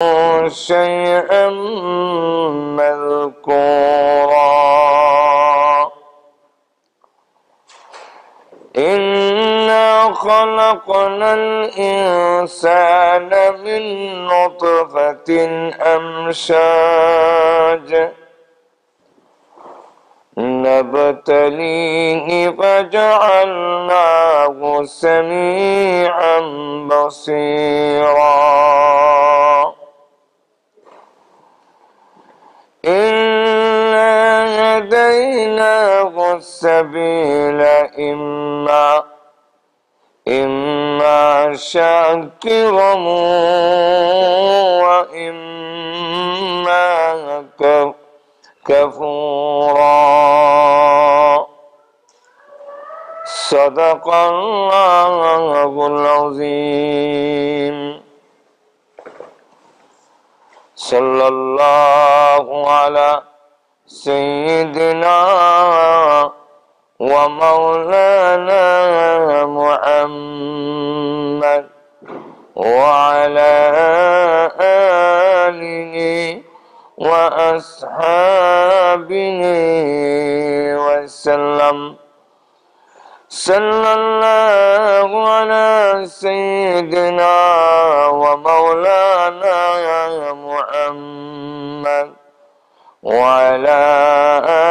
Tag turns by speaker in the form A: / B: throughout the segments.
A: شيئا مذكورا إنا خلقنا الإنسان من نطفة أمشاج نبتليه فجعلناه سميعا بصيرا إنا هديناه السبيل إما شاكرا وإما كفورا صدق الله العظيم صلى الله على سيدنا ومولانا محمد وعلى آله وأصحابه وسلم صلى الله على سيدنا ومولانا محمد وعلى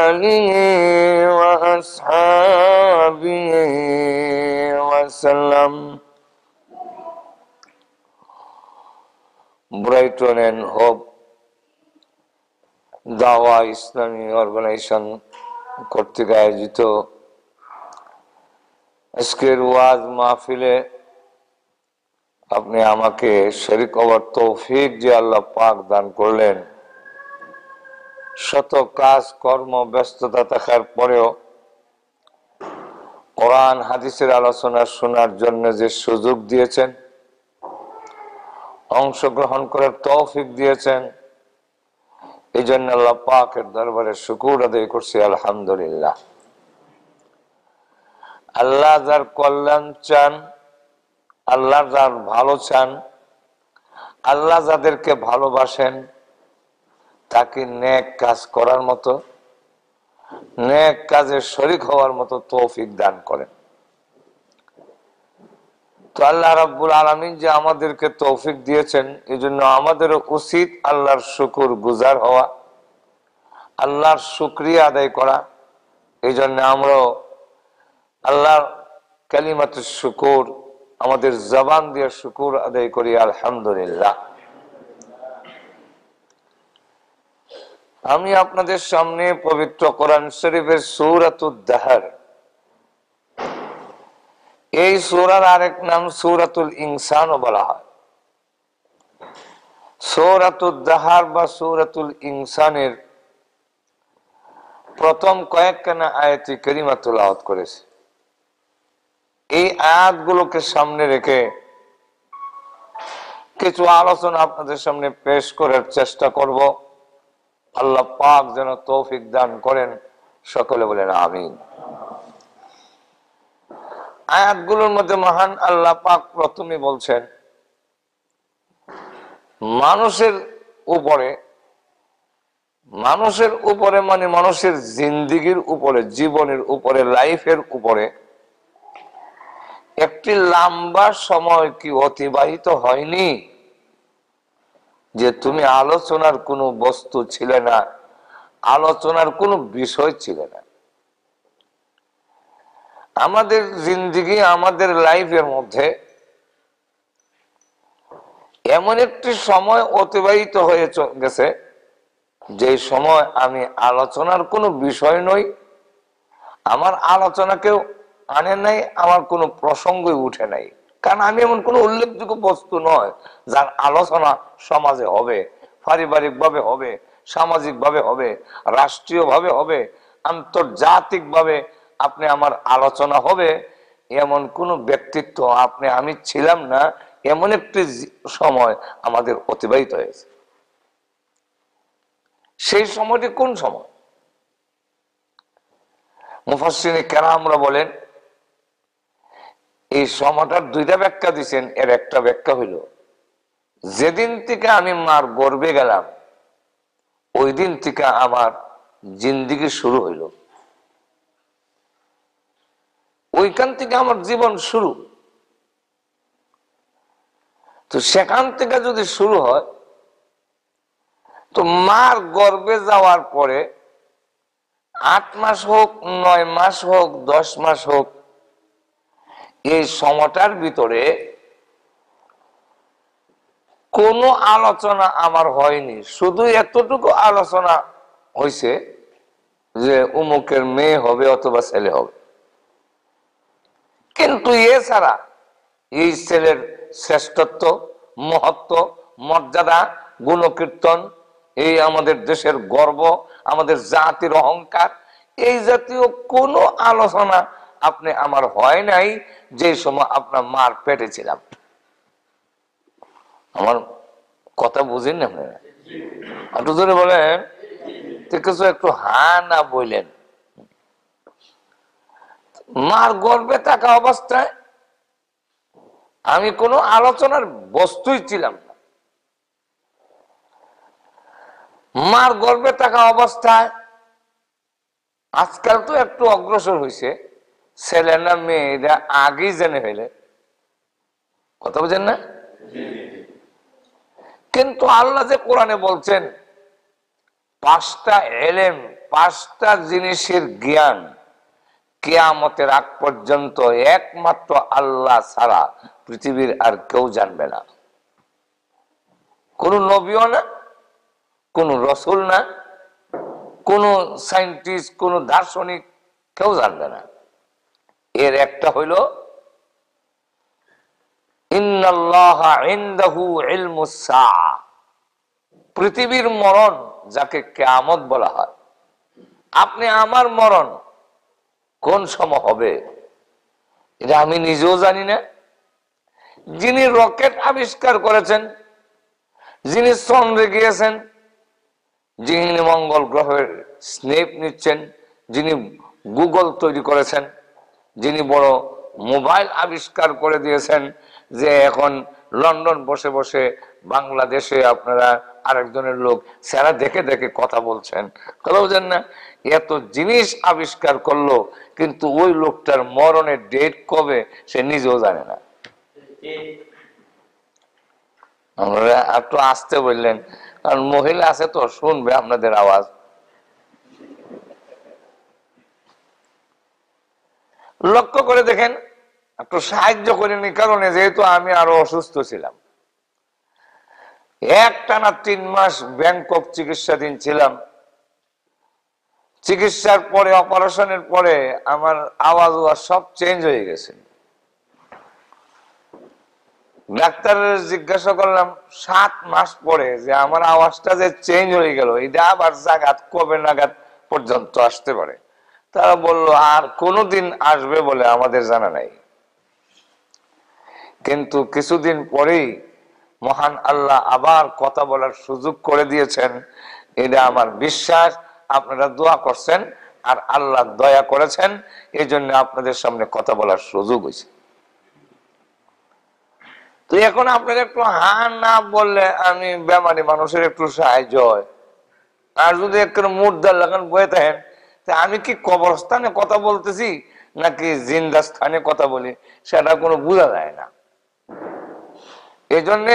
A: آله وأصحابه وسلم. Brighton and hope দাওয়া ইসলামী organisation কর্তৃক আয়োজিত আজকের ওয়াজ মাহফিলে আপনি আমাকে শরীক হওয়ার তৌফিক যে আল্লাহ পাক দান করলেন, শত কাজ কর্ম ব্যস্ততা থাকার পরেও কোরআন হাদিসের আলোচনা শোনার জন্য যে সুযোগ দিয়েছেন, অংশগ্রহণ করার তৌফিক দিয়েছেন, এই জন্য আল্লাহ পাকের দরবারে শুকর আদায় করছি আলহামদুলিল্লাহ। আল্লাহ যার কল্যাণ চান, আল্লাহ যার ভালো চান, আল্লাহ যাদেরকে ভালোবাসেন তাকে নেক কাজ করার মতো, নেক কাজে শরীক হওয়ার মতো তৌফিক দান করেন। তো আল্লাহ রাব্বুল আলামিন যে আমাদেরকে তৌফিক দিয়েছেন, এই জন্য আমাদের উচিত আল্লাহর শুকর গুজার হওয়া, আল্লাহর শুকরিয়া আদায় করা। এই জন্য আমরা আল্লাহর কালিমাতুশ শুকর আমাদের জবান দিয়ে শুকর আদায় করি আলহামদুলিল্লাহ। আমি আপনাদের সামনে পবিত্র কোরআন শরীফের সূরাতুদ দাহর, এই সূরার আরেক নাম সূরাতুল ইনসানও বলা হয়। সূরাতুদ দাহর বা সূরাতুল ইনসানের প্রথম কয়েকখানা আয়াতি কারিমা তেলাওয়াত করেছে। এই আয়াতগুলোকে সামনে রেখে কিছু আলোচনা আপনাদের সামনে পেশ করার চেষ্টা করব। আল্লাহ পাক যেন তৌফিক দান করেন, সকলে বলেন আমিন। আয়াতগুলোর মধ্যে মহান আল্লাহ পাক প্রথমে বলছেন, মানুষের উপরে মানে মানুষের জিন্দেগির উপরে, জীবনের উপরে, লাইফের উপরে একটি লম্বা সময় কি অতিবাহিত হয়নি যে তুমি আলোচনার কোনো বস্তু ছিলে না, আলোচনার কোনো বিষয় ছিল না। আমাদের জিন্দেগি, আমাদের লাইফের মধ্যে এমন একটি সময় অতিবাহিত হয়ে গেছে যে সময় আমি আলোচনার কোনো বিষয় নই, আমার আলোচনা কেউ আনে নাই, আমার কোনো প্রসঙ্গই উঠে নাই। কারণ আমি এমন কোনো উল্লেখযোগ্য বস্তু নয় যার আলোচনা সমাজে হবে, পারিবারিক ভাবে হবে, সামাজিক ভাবে হবে, রাষ্ট্রীয় ভাবে হবে, আন্তর্জাতিক ভাবে আপনি আমার আলোচনা হবে, এমন কোন ব্যক্তিত্ব আমি ছিলাম না। এমন একটি সময় আমাদের অতিবাহিত হয়েছে। সেই সময়টি কোন সময়? মুফাসসিরিনে কেরামরা বলেন, এই সময়টার দুইটা ব্যাখ্যা দিচ্ছেন। এর একটা ব্যাখ্যা হইল যেদিন থেকে আমি মার গর্ভে গেলাম ওই দিন থেকে আমার জিন্দেগি শুরু হইল, ওইখান থেকে আমার জীবন শুরু। তো সেখান থেকে যদি শুরু হয়, তো মার গর্ভে যাওয়ার পরে 8 মাস হোক, 9 মাস হোক, 10 মাস হোক, এই সময়টার ভিতরে কোনো আলোচনা আমার হয়নি। শুধু এতটুকু আলোচনা হয়েছে যে উমুকের মেয়ে হবে অথবা ছেলে হবে, কিন্তু এছাড়া এই ছেলের শ্রেষ্ঠত্ব, মহত্ব, মর্যাদা, গুণকীর্তন, এই আমাদের দেশের গর্ব, আমাদের জাতির অহংকার, এই জাতীয় কোনো আলোচনা আপনি আমার হয় নাই যে সময় আপনার মার পেটে ছিলাম। আমার কথা বুঝেন না আপনারা? একটু ধরে বলেন, কিছু একটু হা না বললেন। মার গর্ভে থাকা অবস্থায় আমি কোনো আলোচনার বস্তুই ছিলাম না। মার গর্ভে থাকা অবস্থায় আজকাল তো একটু অগ্রসর হয়েছে, ছেলে না মেয়েরা আগেই জেনে ফেলে, কথা বুঝেন না? কিন্তু আল্লাহ যে কোরআনে বলছেন 5টা এলেম, 5টা জিনিসের জ্ঞান কিয়ামতের আগ পর্যন্ত একমাত্র আল্লাহ ছাড়া পৃথিবীর আর কেউ জানবে না। কোন নবীও না, কোন রসুল না, কোন সায়েন্টিস্ট, কোন দার্শনিক, কেউ জানবে না। এর একটা হইল ইন্নাল্লাহা ইনদাহু ইলমুস সাআ, পৃথিবীর মরণ যাকে কিয়ামত বলা হয়। আপনি আমার মরণ কোন সময় হবে এটা আমি নিজেও জানি না। যিনি রকেট আবিষ্কার করেছেন, যিনি চন্দ্রে গিয়েছেন, যিনি মঙ্গল গ্রহের স্নেপ নিচ্ছেন, যিনি গুগল তৈরি করেছেন, যিনি বড় মোবাইল আবিষ্কার করে দিয়েছেন, যে এখন লন্ডন বসে বসে বাংলাদেশে আপনারা আরেকজনের লোক সেরা দেখে দেখে কথা বলছেন, কথা বলছেন না? এত জিনিস আবিষ্কার করলো, কিন্তু ওই লোকটার মরণের ডেট কবে সে নিজেও জানে না। আমরা একটু আসতে বললেন, কারণ মহিলা আছে তো, শুনবে আপনাদের আওয়াজ। লক্ষ্য করে দেখেন, একটু সাহায্য করেনি, কারণে যেহেতু আমি আরো অসুস্থ ছিলাম, একটানা 3 মাস ব্যাংকক চিকিৎসাধীন ছিলাম। চিকিৎসার পরে, অপারেশনের পরে আমার আওয়াজ সব চেঞ্জ হয়ে গেছে। ডাক্তারের জিজ্ঞাসা করলাম 7 মাস পরে যে আমার আওয়াজটা যে চেঞ্জ হয়ে গেল, এটা আবার জাগাত কবে নাগাদ পর্যন্ত আসতে পারে? তারা বলল আর কোনদিন আসবে বলে আমাদের জানা নাই। কিন্তু কিছুদিন পরেই মহান আল্লাহ আবার কথা বলার সুযোগ করে দিয়েছেন, এটা আমার বিশ্বাস। আপনারা দোয়া করছেন আর আল্লাহ দয়া করেছেন, এই জন্য আপনাদের সামনে কথা বলার সুযোগ হয়েছে। তো এখন আপনার একটু হা না বললে আমি বেমারি মানুষের একটু সাহায্য হয়। আর যদি একটু মুর্দার লাগান বয়ে থাকেন, আমি কি কবরস্থানে কথা বলতেছি নাকি জিন্দা স্থানে কথা বলি সেটা কোনো বোঝা যায় না। এই জন্যে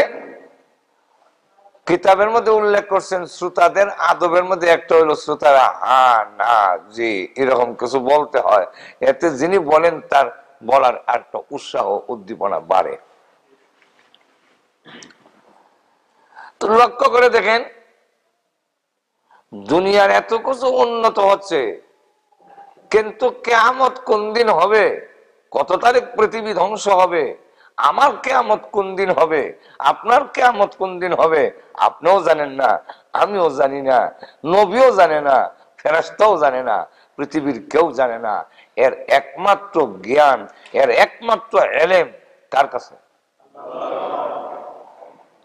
A: কিতাবের মধ্যে উল্লেখ করছেন শ্রোতাদের আদবের মধ্যে একটা হইলো শ্রোতারা হা না জি এরকম কিছু বলতে হয়, এতে যিনি বলেন তার বলার একটা উৎসাহ উদ্দীপনা বাড়ে। তো লক্ষ্য করে দেখেন, দুনিয়ার এত কিছু উন্নত হচ্ছে, কিন্তু কিয়ামত কোন দিন হবে, কত তারিখ পৃথিবী ধ্বংস হবে, আমার কিয়ামত কোন দিন হবে, আপনার কিয়ামত কোন দিন হবে, আপনিও জানেন না, আমিও জানি না, নবীও জানে না, ফেরেশতাও জানে না, পৃথিবীর কেউ জানে না। এর একমাত্র জ্ঞান, এর একমাত্র ইলম কার কাছে?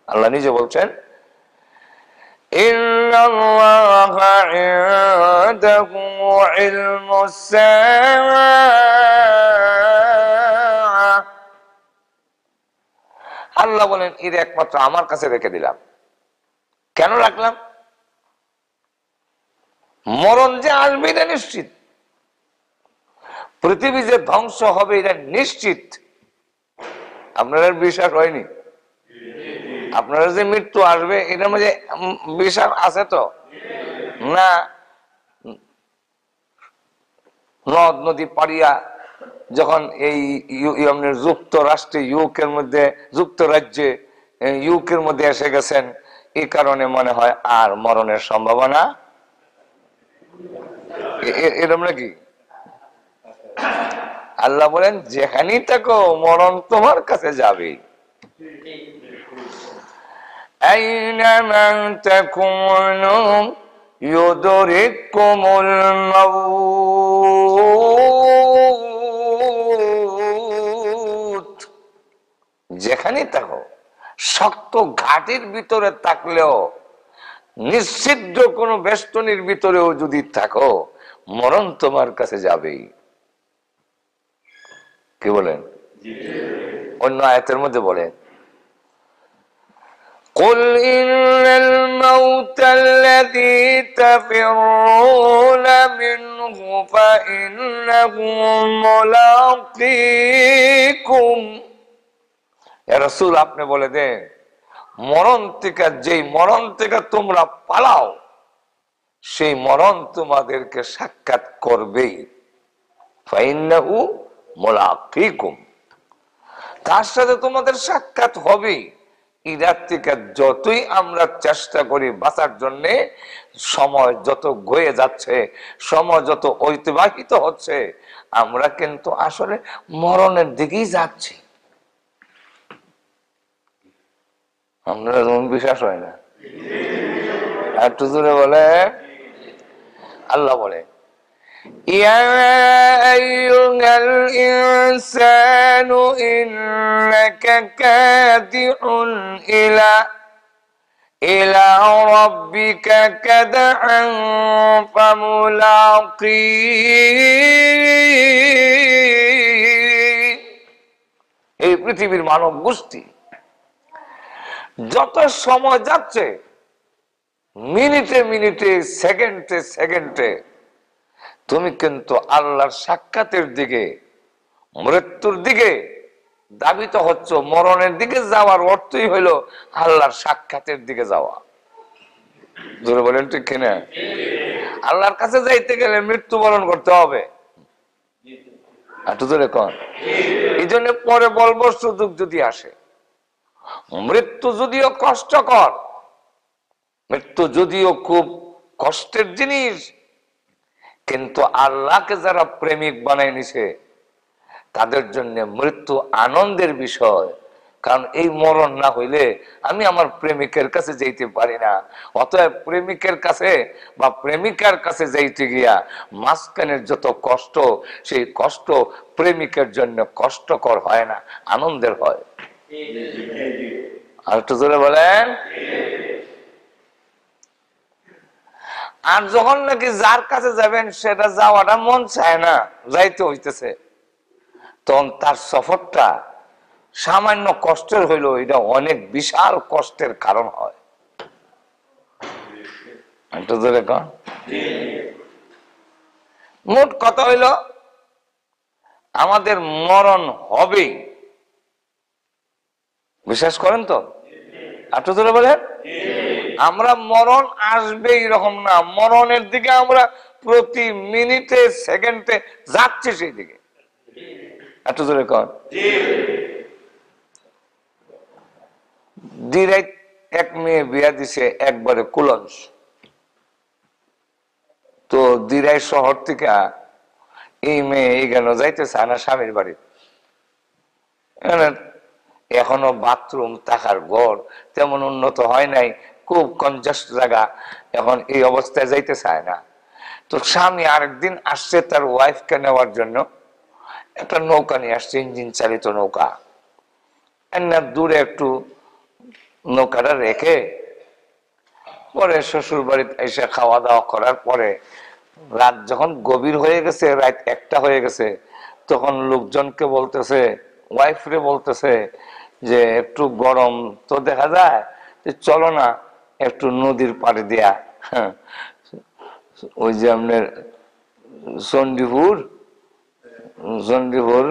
A: আল্লাহ নিজে বলছেন ইন্নাল্লাহা ইনদাহু ইলমুস সাআ আল্লাহ বলেন এর একমাত্র আমার কাছে রেখে দিলাম। কেন রাখলাম? মরণ যে আসবে এটা নিশ্চিত, পৃথিবী যে ধ্বংস হবে এটা নিশ্চিত। আপনার বিশ্বাস হয়নি? আপনারা যে মৃত্যু আসবে এটার মধ্যে বিশ্বাস আছে তো না? নদ নদী পাড়িয়া যখন এই যুক্তরাষ্ট্রে ইউকের মধ্যে, যুক্তরাজ্যে ইউকের মধ্যে এসে গেছেন, এই কারণে মনে হয় আর মরণের সম্ভাবনা এরকম নাকি? আল্লাহ বলেন যেখানেই থাকো মরণ তোমার কাছে যাবে। আইনামা তাকুনু ইউদরিকুমুল মাউত, যেখানেই থাকো, শক্ত ঘাটির ভিতরে থাকলেও, নিশ্চিদ্র কোন বেষ্টনীর ভিতরেও যদি থাকো, মরণ তোমার কাছে যাবেই। কি বলেন? অন্য আয়াতের মধ্যে বলেন قل إن الموت الذي تفرون منه فإنه ملاقيكم। ইয়া রাসূল আপনি বলে দেন মরণ থেকে, যেই মরণ থেকে তোমরা পালাও সেই মরণ তোমাদেরকে সাক্ষাৎ করবেই। ফাইন্নাহু মুলাকিকুম, তার সাথে তোমাদের সাক্ষাৎ হবেই। ইরার থেকে যতই আমরা চেষ্টা করি বাঁচার জন্য, সময় যত গয়ে যাচ্ছে, সময় যত অতিবাহিত হচ্ছে, আমরা কিন্তু আসলে মরণের দিকেই যাচ্ছি। আপনারা বিশ্বাস হয় না? একটু জোরে বলে। আল্লাহ বলে ইয়া আইয়ুহাল ইনসানু ইন্নাকা কাদিউন ইলা রাব্বিকা কাদআন ফামুলাকি। এই পৃথিবীর মানব গোষ্ঠী যত সময় যাচ্ছে, মিনিটে মিনিটে, সেকেন্ডে সেকেন্ডে তুমি কিন্তু আল্লাহর সাক্ষাতের দিকে, মৃত্যুর দিকে দাবিত হচ্ছে। মরণের দিকে যাওয়ার অর্থই হইল আল্লাহর সাক্ষাতের দিকে যাওয়া। জোরে বলেন ঠিক কিনা? আল্লাহর কাছে যাইতে গেলে মৃত্যুবরণ করতে হবে। একটু জোরে কন। এই জন্য পরে বলবো সুযোগ যদি আসে, মৃত্যু যদিও কষ্টকর, মৃত্যু যদিও খুব কষ্টের জিনিস, কিন্তু আল্লাহকে যারা প্রেমিক বানায় নিছে তাদের জন্য মৃত্যু আনন্দের বিষয়। কারণ এই মরণ না হইলে আমি আমার প্রেমিকের কাছে যাইতে পারি না। অতএব প্রেমিকের কাছে বা প্রেমিকার কাছে যাইতে গিয়া মাঝখানের যত কষ্ট, সেই কষ্ট প্রেমিকের জন্য কষ্টকর হয় না, আনন্দের হয়। আর একটু জোরে বলেন। আর যখন নাকি যার কাছে যাবেন সেটা যাওয়াটা মন চায় না, যাইতে হইতেছে, তখন তার সফরটা সামান্য কষ্টের হইলো এটা অনেক বিশাল কষ্টের কারণ হয়। মোট কথা হইল আমাদের মরণ হবেই, বিশ্বাস করেন তো? একটু ধরে বলেন। আমরা মরণ আসবে এরকম না, মরণের দিকে আমরা প্রতি মিনিটে সেকেন্ডে যাচ্ছি সেই দিকে। একটু জোরে কর। দিরাইত এক মেয়ে বিয়া দিছে একবারে কুলঞ্চ। তো দিরাই শহর থেকে এই মেয়ে এই গেল যাইতে চায় না স্বামীর বাড়ি। এখনো বাথরুম থাকার ঘর তেমন উন্নত হয় নাই, খুব কনজাস্ট জায়গা, এখন এই অবস্থায় যাইতে চায় না। তো স্বামী আরেকদিন আসছে তার ওয়াইফকে নেওয়ার জন্য, একটা নৌকা নিয়ে আসছে, ইঞ্জিন চালিত নৌকা। দূরে একটু নৌকাটা রেখে পরে শ্বশুর বাড়িতে এসে খাওয়া দাওয়া করার পরে রাত যখন গভীর হয়ে গেছে, রাত 1টা হয়ে গেছে, তখন লোকজনকে বলতেছে, ওয়াইফ রে বলতেছে, যে একটু গরম তো দেখা যায়, চলো না একটু নদীর পাড়ে দেয়া, ওই যে আপনার চণ্ডীপুর চণ্ডীপুর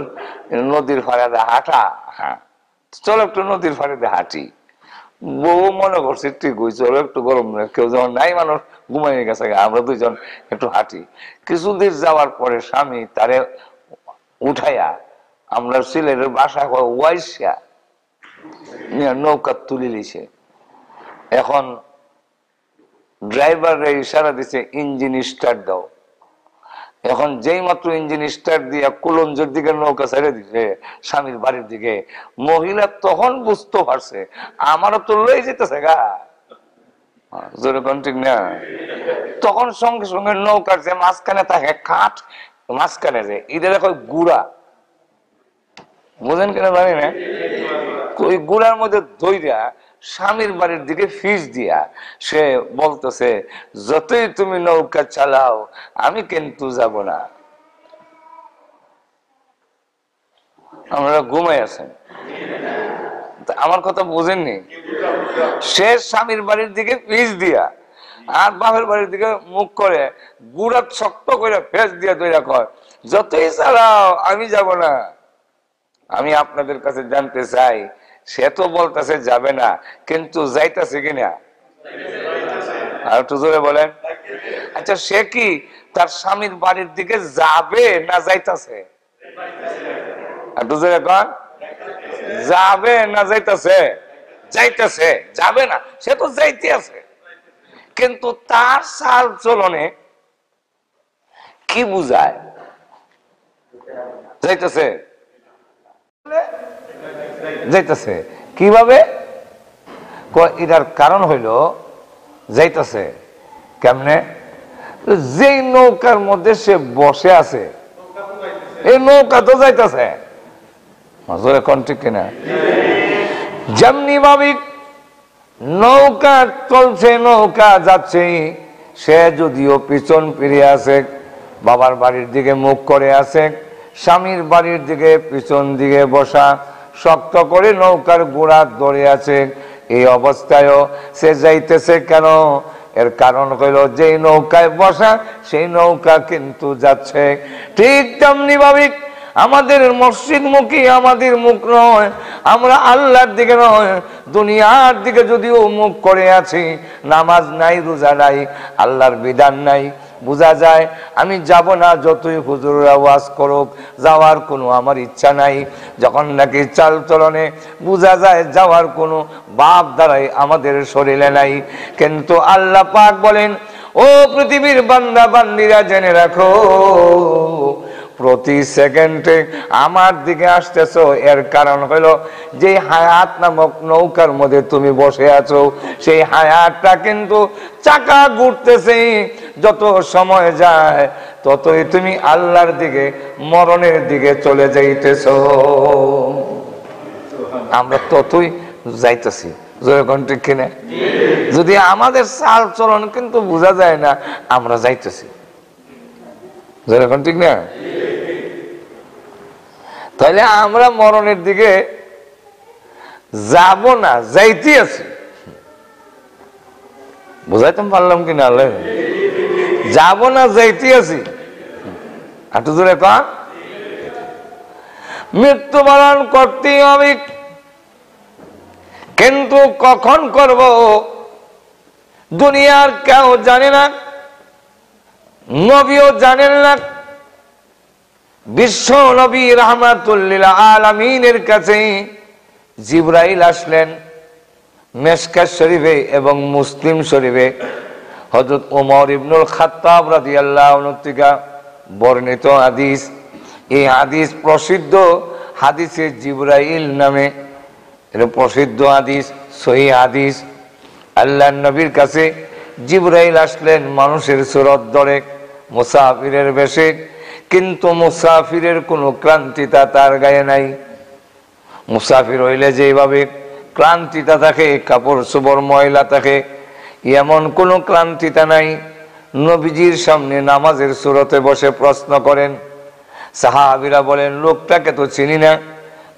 A: নদীর পাড়ে হাঁটা, হ্যাঁ চলো একটু নদীর পাড়ে দিয়ে হাঁটি। বউ মনে করছে ঠিক হই, চলো একটু গরম, কেউ যখন নাই মানুষ ঘুমাইয়ে গেছে, আমরা দুইজন একটু হাঁটি। কিছুদিন যাওয়ার পরে স্বামী তারে উঠাইয়া আমরা সিলেটের বাসা ওয়াইসা নৌকা তুলে দিছে। এখন ড্রাইভার ইশারা দিছে ইঞ্জিন স্টার্ট দাও। এখন যেই মাত্র ইঞ্জিন স্টার্ট দিয়ে কুলঞ্জের দিকে নৌকা ছেড়ে দিছে স্বামীর বাড়ির দিকে, মহিলা তখন বুঝতে পারছে আমারও তো লয়ে যেতেছে গা, যেরকম ঠিক না। তখন সঙ্গে সঙ্গে নৌকার যে মাঝখানে থাকে কাঠ, মাঝখানে যে এদের এখন গুড়া, বুঝেন কিনা জানি না, ওই গুড়ার মধ্যে ধইরা স্বামীর বাড়ির দিকে ফিস দিয়া সে বলতেছে যতই তুমি নৌকা চালাও আমি কিন্তু যাব না। আমরা ঘুমাই আছেন, আমার কথা বুঝেননি। সে স্বামীর বাড়ির দিকে ফিস দিয়া আর বাপের বাড়ির দিকে মুখ করে গুড়া শক্ত করে ফেস দিয়া তৈরি কয় যতই চালাও আমি যাব না। আমি আপনাদের কাছে জানতে চাই, সে তো বলতেছে যাবে না, কিন্তু যাইতেছে কিনা? আর একটু জোরে বলেন। আচ্ছা সে কি তার স্বামীর বাড়ির দিকে যাবে না যাইতেছে? একটু জোরে কন, যাবে না যাইতেছে? যাইতেছে, যাবে না, সে তো যাইতে আছে। কিন্তু তার চাল চলনে কি বুঝায় যাইতেছে? যাইতেছে কিভাবে? এটার কারণ হইল যাইতেছে কেমনে? যেই নৌকার মধ্যে সে বসে আছে এই নৌকা তো যাইতেছে, এখন ঠিক কিনা? যেমনি ভাবে নৌকা চলছে, নৌকা যাচ্ছে, সে যদিও পিছন ফিরে আছে, বাবার বাড়ির দিকে মুখ করে আছে, স্বামীর বাড়ির দিকে পিছন দিকে বসা, শক্ত করে নৌকার গোড়া ধরে আছে, এই অবস্থায়ও সে যাইতেছে কেন? এর কারণ হইল যেই নৌকায় বসা সেই নৌকা কিন্তু যাচ্ছে। ঠিক তেমনি ভাবে আমাদের মসজিদ মুখী আমাদের মুখ নয়, আমরা আল্লাহর দিকে নয় দুনিয়ার দিকে যদিও মুখ করে আছি, নামাজ নাই, রোজা নাই, আল্লাহর বিধান নাই, বোঝা যায় আমি যাব না যতই হুজুররা ওয়াজ করুক, যাওয়ার কোনো আমার ইচ্ছা নাই। যখন নাকি চাল চলনে বোঝা যায় যাওয়ার কোনো বাপ দ্বারাই আমাদের শরীরে নাই। কিন্তু আল্লাহ পাক বলেন, ও পৃথিবীর বান্দা বান্দিরা জেনে রাখো, প্রতি সেকেন্ডে আমার দিকে আসতেছো, এর কারণ হলো যে হায়াত নামক নৌকার মধ্যে তুমি বসে আছো, সেই হায়াতটা কিন্তু চাকা ঘুরতেছে, যত সময় যায় ততই তুমি আল্লাহর দিকে, মরণের দিকে চলে যাইতেছো। আমরা ততই যাইতেছি, যেরকম ঠিক কিনা? যদি আমাদের চাল চলন কিন্তু বোঝা যায় না, আমরা যাইতেছি, যেরকম ঠিক না? তাহলে আমরা মরণের দিকে যাব না, যাইতে আছি। বুঝাইতে পারলাম কিনা? আল্লাহ, যাব না, যাইতে আছি। একটু জোরে কন। মৃত্যুবরণ করতেই হবে, কিন্তু কখন করব দুনিয়ার কেউ জানে না, নবীও জানেন না। বিশ্ব নবী রাহমাতুল লিল আলামিনের কাছে জিবরাইল আসলেন। মিশকাত শরীফে এবং মুসলিম শরীফে হযরত ওমর ইবনুল খাত্তাব রাদিয়াল্লাহু আনহু থেকে বর্ণিত হাদিস। এই হাদিস প্রসিদ্ধ হাদিসে জিবরাইল নামে, এটা প্রসিদ্ধ হাদিস, সহিহ হাদিস। আল্লাহর নবীর কাছে জিবরাইল আসলেন মানুষের সুরত ধরে, মুসাফিরের বেশে, কিন্তু মুসাফিরের কোনো ক্লান্তিতা তার গায়ে নাই। মুসাফির হইলে যেভাবে ক্লান্তিতা থাকে, কাপড় চোপড় ময়লা থাকে, এমন কোনো ক্লান্তিতা নাই। নবীজির সামনে নামাজের সুরতে বসে প্রশ্ন করেন। সাহাবীরা বলেন, লোকটাকে তো চিনি না,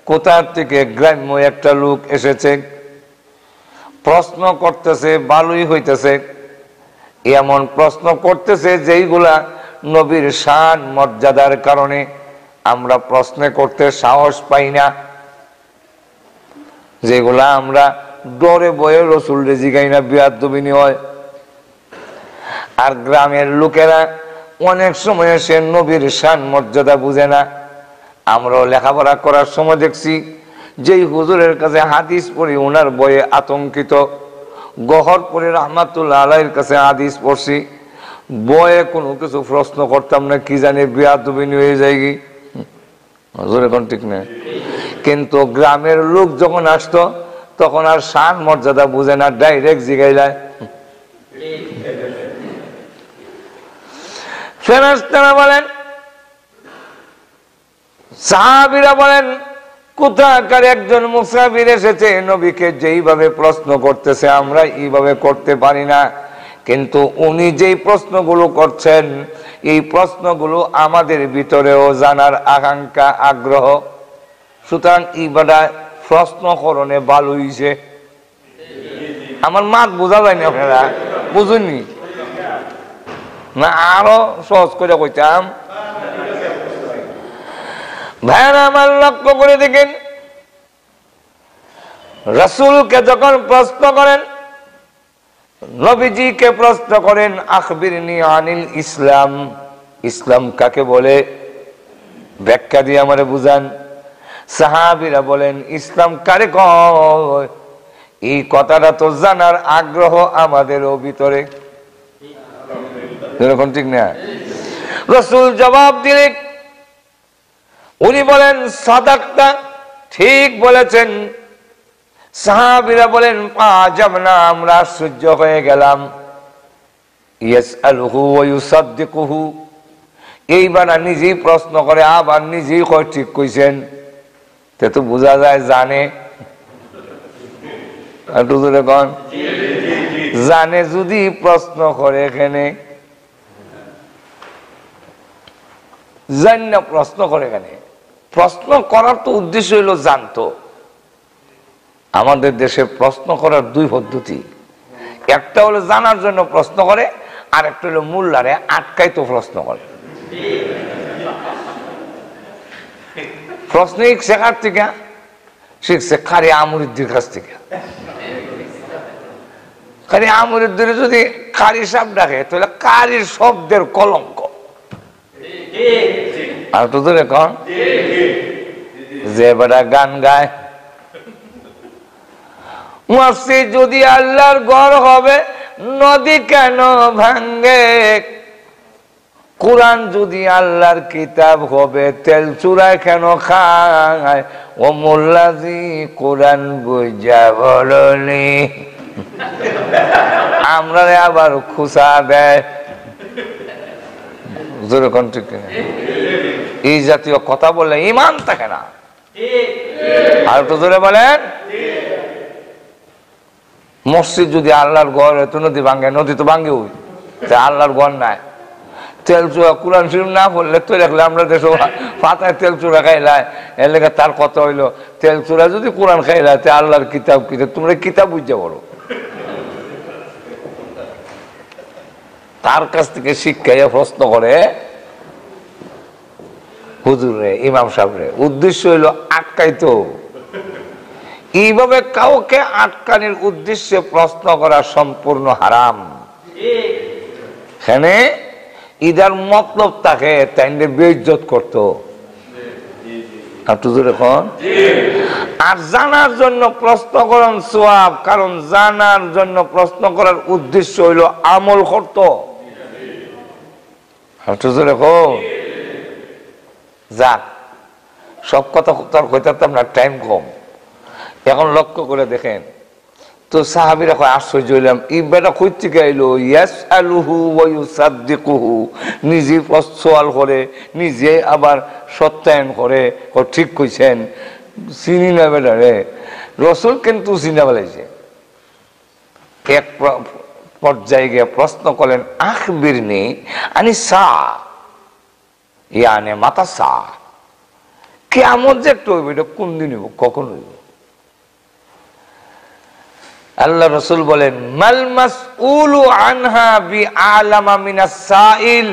A: কোথা থেকে গ্রাম্য একটা লোক এসেছে, প্রশ্ন করতেছে, ভালোই হইতেছে। এমন প্রশ্ন করতেছে যেইগুলা নবীর শান মর্যাদার কারণে আমরা প্রশ্ন করতে সাহস পাই না, যেগুলা আমরা ডরে বয়ে রসুলরে জিগাই না, বিয়াদবি হয়। আর গ্রামের লোকেরা অনেক সময় সে নবীর শান মর্যাদা বুঝে না। আমরাও লেখাপড়া করার সময় দেখছি, যেই হুজুরের কাছে হাদিস পড়ি ওনার বয়ে আতঙ্কিত। গহরপুরের রহমাতুল্লাহ আলাইহির কাছে হাদিস পড়ছি, বয়ে কোনো কিছু প্রশ্ন করতাম না, কি জানি বিয়াদবি হয়ে যায় কি হুজুর, এখন ঠিক না। কিন্তু গ্রামের লোক যখন আসতো তখন আর শান মর্যাদা বুঝে না, ডাইরেক্ট জিগাইলায়। ফেরেশতারা বলেন, সাহাবীরা বলেন, কোথাকার একজন মুসাফির এসেছে, নবীকে যেইভাবে প্রশ্ন করতেছে আমরা এইভাবে করতে পারি না, কিন্তু উনি যেই প্রশ্নগুলো করছেন এই প্রশ্নগুলো আমাদের ভিতরেও জানার আকাঙ্ক্ষা, আগ্রহ। সুতরাং ইবাদা প্রশ্ন করণে ভালো হইছে। আমার মাত বোঝা যায়নি, আপনারা বুঝুননি না? আরো সহজ করে কইতাম। ভাইরা আমার, লক্ষ্য করে দেখেন, রাসূলকে যখন প্রশ্ন করেন, নবীজিকে প্রশ্ন করেন, আখবিরনি আনিল ইসলাম, ইসলাম কাকে বলে ব্যাখ্যা দিয়ে আমারে বুঝান। সাহাবীরা বলেন, ইসলাম কারে কয়? এই কথাটা তো জানার আগ্রহ আমাদেরও ভিতরে, এরকম ঠিক না? রাসূল জবাব দিলেন, উনি বলেন, সাদাকতা, ঠিক বলেছেন। সাহাবীরা বলেন, আজাবনা, আমরা আশ্চর্য হয়ে গেলাম। ইয়াসআলুহু ওয়া ইউসাদ্দিকুহু, এইবার নিজেই প্রশ্ন করে আবার নিজেই কয় ঠিক কইছেন। তে তো বোঝা যায় জানে। একটু জোরে কন, জানে যদি প্রশ্ন করে, এখানে জান প্রশ্ন করে, এখানে প্রশ্ন করার তো উদ্দেশ্য হইল জানতো। আমাদের দেশে প্রশ্ন করার দুই পদ্ধতি, একটা হলো জানার জন্য প্রশ্ন করে, আর একটা হলো মোল্লারে আটকাইতো প্রশ্ন করে। প্রশ্ন শেখার থেকে শিখছে কারি আমুরুদ্দির কাছ থেকে। কারি আমুরুদ্দির যদি কারি সাহেব ডাকে তাহলে কারির শব্দের কলঙ্ক। আর তো ধরে কন, যে বেটা গান গায়, মসজিদ যদি আল্লাহর ঘর হবে নদী কেন ভাঙ্গে, কোরআন যদি আল্লাহর কিতাব হবে তেল চুরায় কেন খায়, ও মোল্লাজি কোরআন বুঝা বলনি, আমরা আবার খুশা দেয়। এই জাতীয় কথা বললে ইমান থাকে না। আর তো জোরে বলেন, মসজিদ যদি আল্লাহর ঘর এত নদী ভাঙ্গে, নদী তো ভাঙ্গে ওই আল্লাহর ঘর নাই। তেল চূড়া কোরআন শরীফ না পড়লে তো রাখলে আমরা দেশে পাতায় তেল চূড়া খাইলাই, এর লেগে তার কথা হইলো তেল চূড়া যদি কোরআন খাইলাই তে আল্লাহর কিতাব কিতাব, তোমরা কিতাব বুঝতে পারো। তার কাছ থেকে শিক্ষাইয়া প্রশ্ন করে হুজুরে, ইমাম সাহেবরে, উদ্দেশ্য হইলো আটকাইতো। এইভাবে কাউকে আটকানোর উদ্দেশ্যে প্রশ্ন করা সম্পূর্ণ হারাম। এখানে ইদার মতলব তাকে তাই বেইজ্জত করতো। আর জানার জন্য প্রশ্ন করেন সওয়াব, কারণ জানার জন্য প্রশ্ন করার উদ্দেশ্য হইল আমল করতো। যাক, সব কথা তার কইতাম না, টাইম কম। এখন লক্ষ্য করে দেখেন তো, সাহাবীরা কয় আশ্চর্য হইলাম, এই বেটা কই থেকে আইলো? ইয়াসআলুহু ওয়া ইউসাদ্দিকুহু, নিজে সওয়াল করে, নিজে আবার সত্যায়ন করে, ঠিক কইছেন, চিনি না বেটা রে। রাসূল কিন্তু চিনা বলাইছে। এক পর্যায়ে গিয়ে প্রশ্ন করলেন, আখবিরনি আনি সা, ইয়ানে মাতা সা, কিয়ামত যে একটু হইব, এটা কোন দিন হইব, কখন হইব? আল্লাহ রাসূল বলেন, মাল মাসউলু আনহা বিআলামা মিনাস সাইল।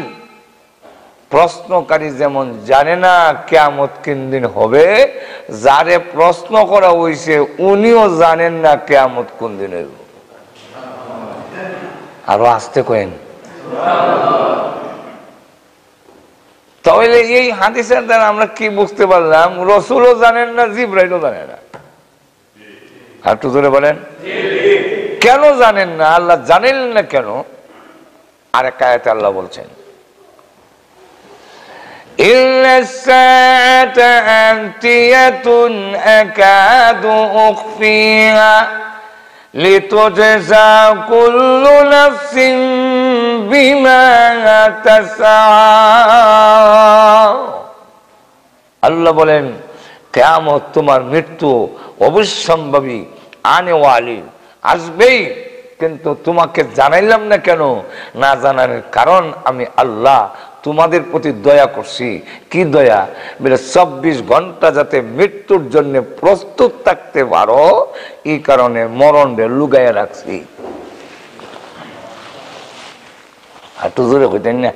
A: প্রশ্নকারী যেমন জানে না কিয়ামত কোন দিন হবে, যারে প্রশ্ন করা হইছে উনিও জানেন না কিয়ামত কোন দিন হইব। আরো আসতে কইন। তাহলে এই হাদিসের দ্বারা আমরা কি বুঝতে পারলাম? রাসূলও জানেন না, জিবরাইলও জানে না। আর একটু ধরে বলেন, কেন জানেন না? আল্লাহ জানেন না কেন? আরেক আয়াতে আল্লাহ বলছেন, ইল্লাস-সাআতা আতিয়াতুন আকাদু উখফিহা লিতুজজা কুল্লু নাফসিন বিমা তাসআ। আল্লাহ বলেন, কিয়ামত, তোমার মৃত্যু অবশ্যম্ভাবী, আনেওয়ালি, আসবেই, কিন্তু তোমাকে জানাইলাম না কেন? না জানার কারণ আমি আল্লাহ তোমাদের প্রতি দয়া করছি। কি দয়া? বলে 24 ঘন্টা যাতে মৃত্যুর জন্য প্রস্তুত থাকতে পারো, এই কারণে মরণে লুকাইয়া রাখছি। আর তো জোরে কইতেন না,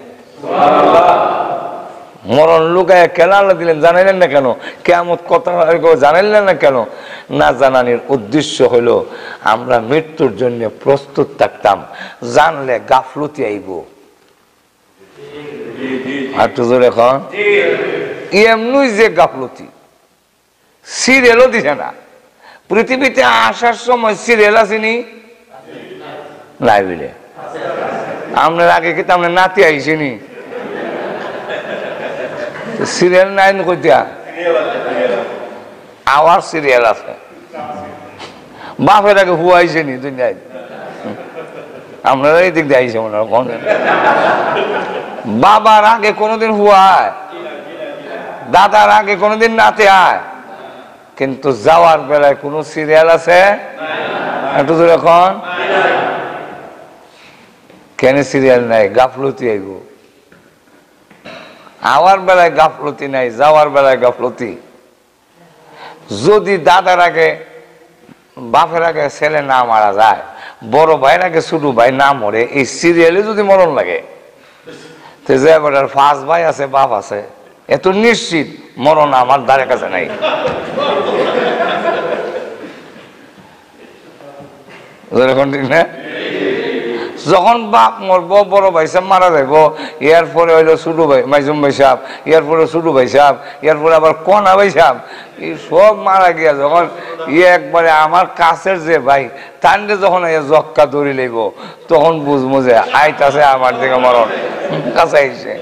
A: মরণ লুকাইয়া কেন আল্লাহ দিলেন? জানাইলেন না কেন? কিয়ামত কথা জানাইলেন না কেন? না জানানোর উদ্দেশ্য হলো আমরা মৃত্যুর জন্য প্রস্তুত থাকতাম। জানলে গাফলতি আইব। আর তো জোরে এখন এমনি যে গাফলতি, সিরিয়ালও দিছে না। পৃথিবীতে আসার সময় সিরিয়াল আসেনি নাই বলে আপনার আগে কি আমরা নাতি আইসিনি? সিরিয়াল নাই কইতা, আওয়ার সিরিয়াল আছে। বাপের আগে হুয়াইছে নি দুনিয়ায়? আপনারা এই দিক দিয়ে আইসে মনে হয়। বাবার আগে কোনোদিন হুয়ায়, দাদার আগে কোনোদিন নাতে আয়, কিন্তু যাওয়ার বেলায় কোন সিরিয়াল আছে? একটু দূর এখন কেন সিরিয়াল নাই? গাফলতি আইব। আওয়ার বেলায় গাফলতি নাই, যাওয়ার বেলায় গাফলতি। যদি দাদার আগে বাপের আগে ছেলে না মারা যায়, বড় ভাইয়ের আগে ছোট ভাই না মরে, এই সিরিয়ালে যদি মরণ লাগে, তো যে ফার্স্ট ভাই আছে, বাপ আছে, এত নিশ্চিত মরণ আমার দ্বারে কাছে নাই। ঠিক না? যখন বাপ মরবো, বড় ভাই সাহেব মারা যাইব, এর পরে হইলো ছোট ভাই মাইজুম ভাই সাহেব, এর পরে ছোট ভাই সাহেব, এর পরে আবার কনা ভাই সাহেব, এই সব মারা গিয়া যখন একবারে আমার কাছের যে ভাই তান্ডে যখন জক্কা ধরি লইব, তখন বুঝবো যে আইতাছে আমার দিকে মরণ কাছে আইছে।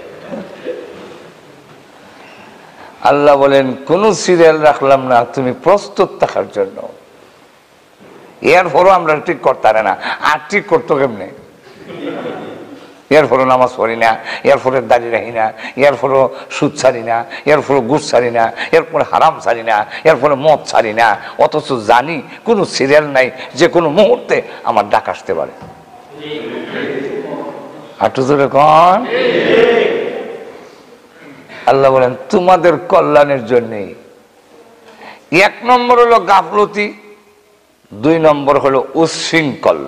A: আল্লাহ বলেন, কোন সিরিয়াল রাখলাম না তুমি প্রস্তুত থাকার জন্য। এরপরও আমরা ঠিক করতে না। আর ঠিক করতো কেমনে? এরপরও নামাজ পড়ি না, এরপরে দাঁড়িয়ে রাখি না, এরপরও সুদ ছাড়ি না, এরপরে ঘুষ ছাড়ি না, এরপরে হারাম ছাড়ি না, এরপরে মদ ছাড়ি না, অথচ জানি কোনো সিরিয়াল নাই, যে কোনো মুহূর্তে আমার ডাক আসতে পারে। একটু জোরে কন। আল্লাহ বলেন, তোমাদের কল্যাণের জন্যই। 1 নম্বর হলো গাফলতি, 2 নম্বর হলো উচ্ছৃঙ্খল।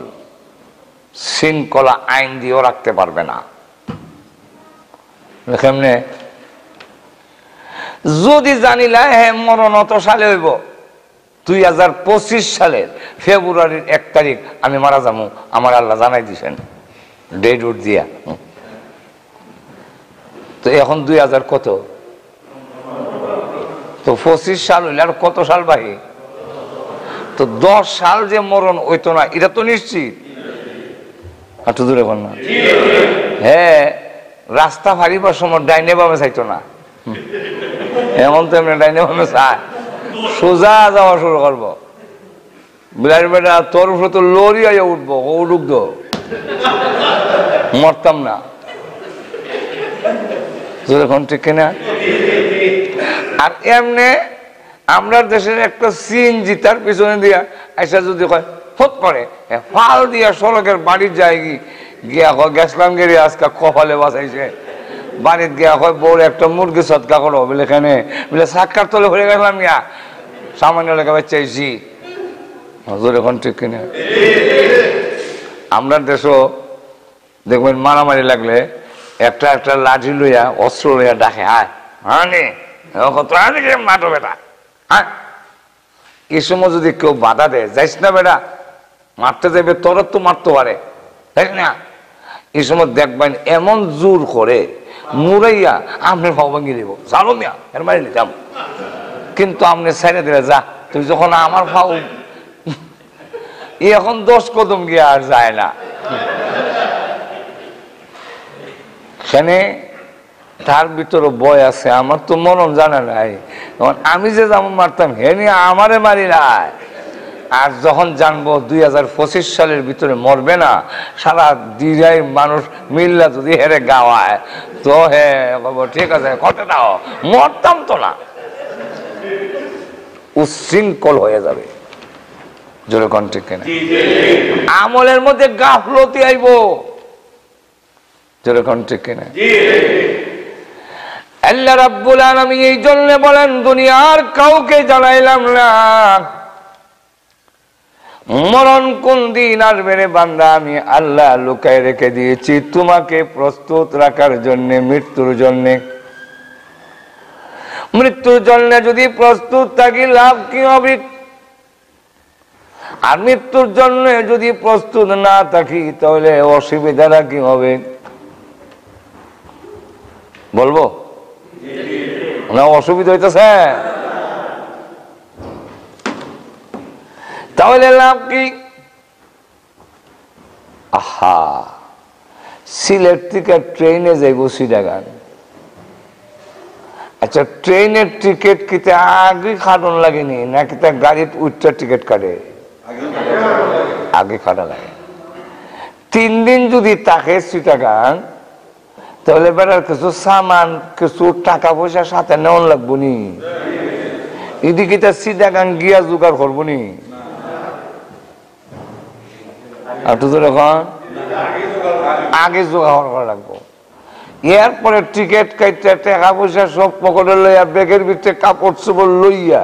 A: শৃঙ্খলা আইন দিয়েও রাখতে পারবে না। কেমনে? যদি জানিলা হ্যাঁ মরণ অত সালে হইব, 2025 সালের ফেব্রুয়ারির 1 তারিখ আমি মারা যাবো, আমার আল্লাহ জানাই দিছেন ডেট উঠ দিয়া। তো এখন 2000 কত? তো 25 সাল হইলে আর কত সাল বাকি? তো 10 সাল যে মরণ হইতো না, এটা তো নিশ্চিত। একটু দূরে বল না। হ্যাঁ, রাস্তা ফারিবার সময় ডাইনে বামে চাইতো না, এমন তো এমনি ডাইনে বামে চায়, সোজা যাওয়া শুরু করবো। বিলাস বেটা তোর উপরে তো লরি আইয়া উঠবো, ও উঠুক, মরতাম না। এখন ঠিক কিনা? আর এমনি আমরা দেশের একটা সিএনজি তার পিছনে দিয়া আইসা যদি কয় ফট করে ফাল দিয়া সড়কের বাড়ির যায় গিয়া গেছলাম গেরি আজকে কপালে বাঁচাইছে, বাড়িতে গিয়া হয় বউর একটা মুরগি সৎকা করো বলে এখানে বলে সাক্ষাৎ তলে হয়ে গেলাম গিয়া সামান্য লেখা চাইছি হজুর এখন ঠিক কিনা আমরা দেশও দেখবেন মারামারি লাগলে একটা একটা লাঠি লইয়া অস্ত্র লইয়া ডাকে আয় মাটো বেটা হ্যাঁ এই সময় যদি কেউ বাধা দেয় যাইস না বেটা মারতে যাবে তোরা তো মারতে পারে তাই না এই সময় দেখবেন এমন জোর করে মুড়াইয়া আপনি ভাও ভাঙিয়ে দিব চালো মিয়া এর মারি নিতাম কিন্তু আপনি ছেড়ে দিলে যা তুই যখন আমার ভাও এখন 10 কদম গিয়ে আর যায় না সেখানে তার ভিতরে বয় আছে আমার তো মনন জানা নাই আমি যে যেমন মারতাম হে নিয়ে আমারে মারি নাই আর যখন জানবো 2025 সালের ভিতরে মরবে না সারা দিরাই মানুষ মিল্লা যদি হেরে গাওয়ায় তো হে ঠিক আছে ঘটে দাও মরতাম তো না উশৃঙ্খল হয়ে যাবে জোরে কোন ঠিক কিনা আমলের মধ্যে গাফলতি আইব জোরে কোন ঠিক কিনা আল্লাহ রাব্বুল আলামিন এই জন্য বলেন দুনিয়ার কাউকে জানাইলাম না মরণ কোন দিন আসবে রে বান্দা আমি আল্লাহ লুকায় রেখে দিয়েছি তোমাকে প্রস্তুত রাখার জন্য মৃত্যুর জন্য যদি প্রস্তুত থাকি লাভ কি হবে আর মৃত্যুর জন্য যদি প্রস্তুত না থাকি তাহলে অসুবিধাটা কি হবে বলবো না অসুবিধা হইতেছে তাহলে লাভ কি আহা সিলেট থেকে ট্রেনে যাইব চিটাগাং আচ্ছা ট্রেনের টিকিট কিতে আগে খাটন লাগেনি নাকি তা গাড়ির উচ্চার টিকিট কাটে আগে খাটা লাগে 3 দিন যদি থাকে চিটাগাং তাহলে বেড়ার কিছু সামান কিছু টাকা পয়সা সাথে নেওয়া লাগবো নি এদিকে তা চিটাগাং গিয়া জোগাড় করবো নি আগে জোগাড় করা লাগবো এরপরে টিকিট কাটতে টাকা পয়সা সব পকেটে লইয়া ব্যাগের ভিতরে কাপড় চোপড় লইয়া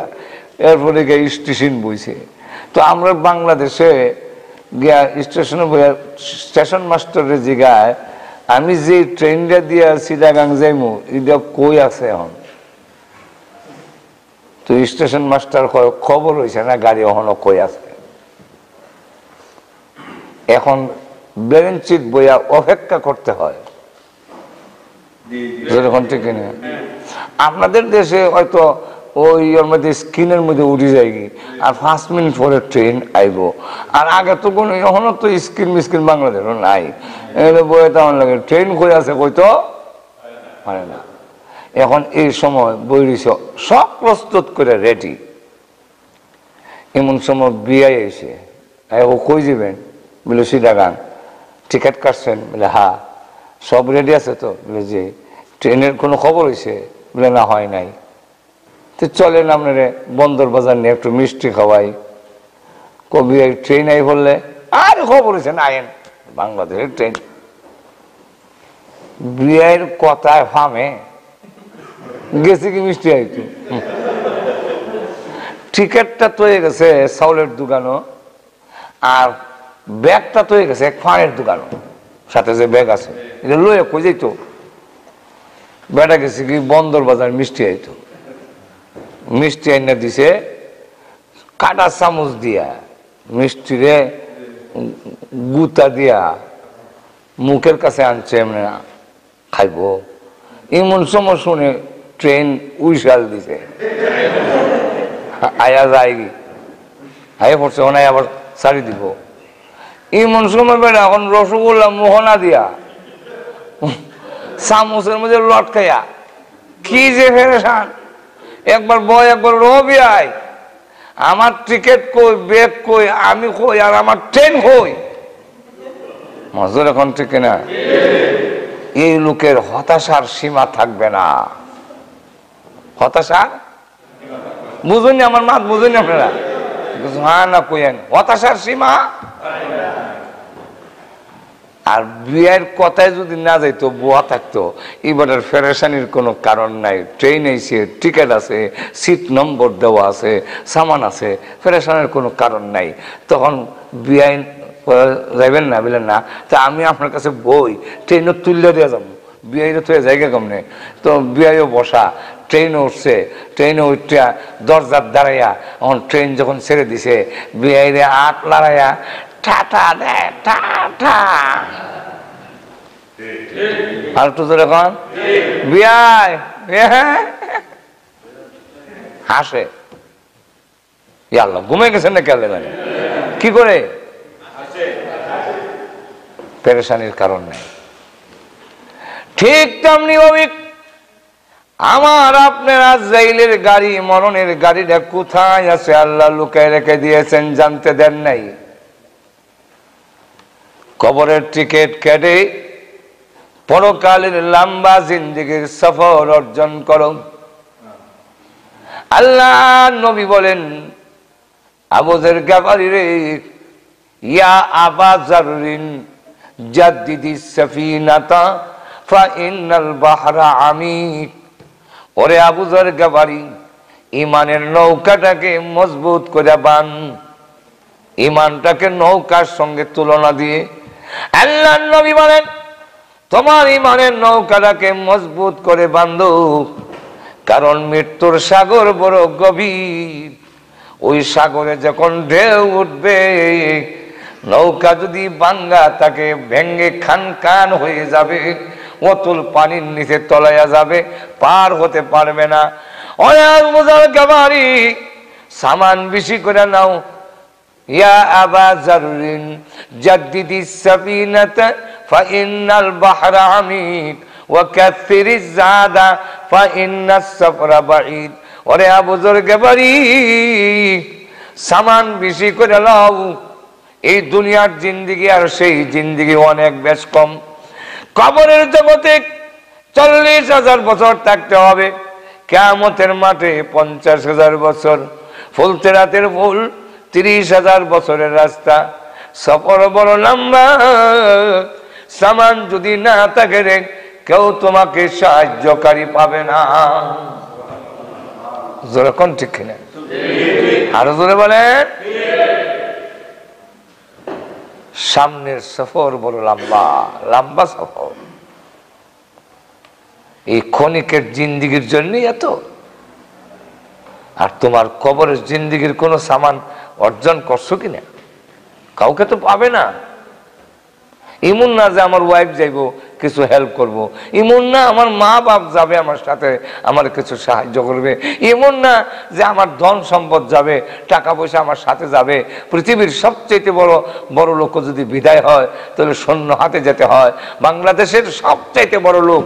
A: এরপরে গিয়ে স্টেশন বইছে তো আমরা বাংলাদেশে গিয়া স্টেশনে বইয়া স্টেশন মাস্টারের জায়গায় আমি যে ট্রেনটা দিয়া চিটাগাং যাইমু এটা কই আছে এখন তো স্টেশন মাস্টার খবর হয়েছে না গাড়ি এখনো কই আছে এখন বেঞ্চিত বইয়া অপেক্ষা করতে হয় যেরকম ঠিক না আপনাদের দেশে হয়তো ওই ওর মধ্যে স্ক্রিনের মধ্যে উঠে যায় আর 5 মিনিট পরে ট্রেন আইব আর আগে তো কোনো এখনো তো স্ক্রিন মিস্ক্রিন বাংলাদেশও নাই এগুলো বইয়ে তেমন লাগে ট্রেন কই আছে কই তো মানে না এখন এই সময় বই সব প্রস্তুত করে রেডি এমন সময় বিয়ে এসে ও কই যাবেন বলে চিটাগাং টিকিট কাটছেন বলে হ্যাঁ সব রেডি আছে তো বলে যে ট্রেনের কোনো খবর হয়েছে বলে না হয় নাই তো চলেন আপনারে বন্দর বাজার নিয়ে একটু মিষ্টি খাওয়াই কবি ট্রেন আই বললে আর খবর হয়েছে না আইন বাংলাদেশের ট্রেন বিয়ের কথায় ফামে গেছে কি মিষ্টি আইতো টিকিটটা তো হয়ে গেছে চাউলের দোকানও আর ব্যাগটা তো হয়ে গেছে এক ফাঁড়ের দোকানও সাথে যে ব্যাগ আছে এটা লয়ে কই যাইতো বেটা গেছে কি বন্দর বাজার মিষ্টি আইতো মিষ্টি আইনা দিছে কাটা চামচ দিয়া মিষ্টিরে গুতা দিয়া মুখের কাছে আনছে এমনি খাইব এমন সময় শুনে ট্রেন উইশাল দিছে আয়া যায় আয়া পড়ছে ওনাই আবার ছাড়ি দিব এমন সময় বেড়া এখন রসগোল্লা মোহনা দিয়া চামচের মধ্যে লটকাইয়া কি যে ফেরেশান একবার বয় একবার রবি আয় আমার টিকিট কই ব্যাগ কই আমি কই আর আমার ট্রেন কই মজুর এখন ঠিক না এই লোকের হতাশার সীমা থাকবে না হতাশা বুঝুন আমার মাত বুঝুন আপনারা হ্যাঁ না কইেন হতাশার সীমা আর বিয়ের কথায় যদি না যাইতো, বুয়া থাকতো, এবারের ফেরেশানির কোনো কারণ নাই। ট্রেন এসে টিকিট আছে, সিট নম্বর দেওয়া আছে, সামান আছে, ফেরেশানির কোনো কারণ নাই। তখন বিয়ে যাইবেন না, বললেন না তা আমি আপনার কাছে বই ট্রেনও তুললে দিয়ে যাবো, বিয়েরও তো জায়গা কমনে। তো বিয়েও বসা, ট্রেনে উঠছে, ট্রেনে উঠা দরজার দাঁড়াইয়া, এখন ট্রেন যখন ছেড়ে দিছে, বিয়ে আট লড়াইয়া টাটা দেয়, টাটা। আর একটু জোরে কন, বিয়ায় হাসে। আল্লাহ ঘুমে গেছেন না কেলে, মানে কি করে? পেরেশানির কারণ নেই। ঠিক তেমনি অভিক আমার আপনার আজরাইলের গাড়ি, মরণের গাড়িটা কোথায় আছে আল্লাহ লুকায় রেখে দিয়েছেন, জানতে দেন নাই। কবরের টিকিট কেটে পরকালের লম্বা জিন্দেগির সফর অর্জন করো। আল্লাহ নবী বলেন, আবু যর গফারি রে, ইয়া আবা যরিন জাদ্দিদিস সাফিনাতা ফা ইন্নাল বাহরা আমিক। ওরে আবু যর গফারি, ইমানের নৌকাটাকে মজবুত করে বান। ইমানটাকে নৌকার সঙ্গে তুলনা দিয়ে আল্লাহ নবী বলেন, তোমার ইমানের নৌকাটাকে মজবুত করে বাঁধো, কারণ মৃত্যুর সাগর বড় গভীর। ওই সাগরে যখন ঢেউ উঠবে, নৌকা যদি ভাঙ্গা তাকে ভেঙ্গে খান খান হয়ে যাবে, অতুল পানির নিচে তলাইয়া যাবে, পার হতে পারবে না। সামান বেশি করে নাও। ইয়া আবা যরিন জাদ্দিদিস সাফিনাতা ফা ইন্নাল বাহরা আমিক ওয়া কাসিরিজ যাদা ফা ইন্নাস সাফরা বাঈদ। ওরে আবু যর গফারি, সামান বেশি করে নাও। এই দুনিয়ার জিন্দেগি আর সেই জিন্দেগি অনেক বেশ কম। কবরের জগতে 40,000 বছর থাকতে হবে, কিয়ামতের মাঠে 50,000 বছর, ফুলতে রাতের ফুল 30,000 বছরের রাস্তা। সফর বড় লম্বা। সামান যদি না থাকে রে, কেউ তোমাকে সাহায্যকারী পাবে না। জোরে কোন ঠিক কিনা? আরো জোরে বলেন। সামনের সফর বড় লম্বা, লম্বা সফর। এই ক্ষণিকের জিন্দিগির জন্যই এত। আর তোমার কবরের জিন্দিগির কোন সামান অর্জন করছো কিনা? কাউকে তো পাবে না। এমন না যে আমার ওয়াইফ যাইব কিছু হেল্প করব, এমন না আমার মা বাপ যাবে আমার সাথে আমার কিছু সাহায্য করবে, এমন না যে আমার ধন সম্পদ যাবে, টাকা পয়সা আমার সাথে যাবে। পৃথিবীর সবচেয়ে বড় বড় লোক যদি বিদায় হয় তাহলে শূন্য হাতে যেতে হয়। বাংলাদেশের সবচাইতে বড় লোক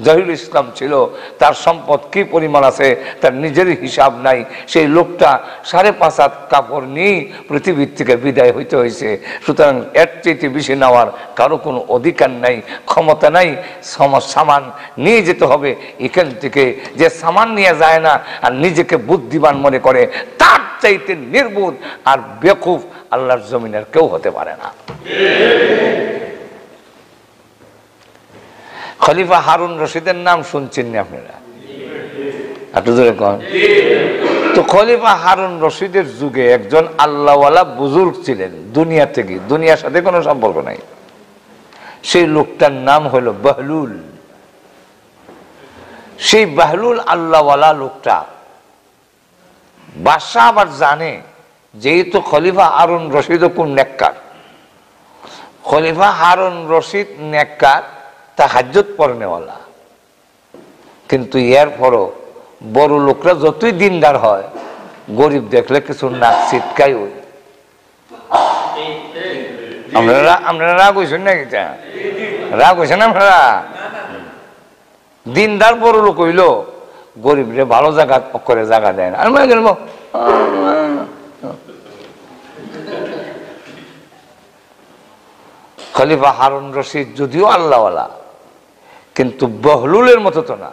A: জহিরুল ইসলাম ছিল, তার সম্পদ কি পরিমাণ আছে তার নিজের হিসাব নাই। সেই লোকটা 5.5 হাত কাপড় নিয়ে পৃথিবীর থেকে বিদায় হইতে হয়েছে। সুতরাং এর চাইতে বেশি নেওয়ার কারো কোনো অধিকার নাই, ক্ষমতা নাই। সামান নিয়ে যেতে হবে এখান থেকে। যে সামান নিয়ে যায় না আর নিজেকে বুদ্ধিমান মনে করে, তার চাইতে নির্বোধ আর বেকুফ আল্লাহর জমিনের কেউ হতে পারে না। খলিফা হারুন রশিদের নাম শুনছেন না আপনারা? একটু জোরে কন। তো খলিফা হারুন রশিদের যুগে একজন আল্লাহওয়ালা বুজুর্গ ছিলেন, দুনিয়া থেকে, দুনিয়ার সাথে কোনো সম্পর্ক নাই। সেই লোকটার নাম হলো বাহলুল। সেই বাহলুল আল্লাহওয়ালা লোকটা বাদশাহ আবার জানে যেহেতু খলিফা হারুন রশিদ কোন নেককার, খলিফা হারুন রশিদ নেককার, তাহাজ্জুদ পড়নেওয়ালা। কিন্তু এর পরও বড় লোকরা যতই দিনদার হয়, গরিব দেখলে কিছু নাক ছিটকাই। ওই আপনারা রাগ হয়েছেন না? এটা রাগ হয়েছেন আপনারা? দিনদার বড় লোক হইল, গরিবরে ভালো জায়গা করে জায়গা দেয় না। খলিফা হারুন রশিদ যদিও আল্লাহওয়ালা, কিন্তু বহলুলের মতো তো না।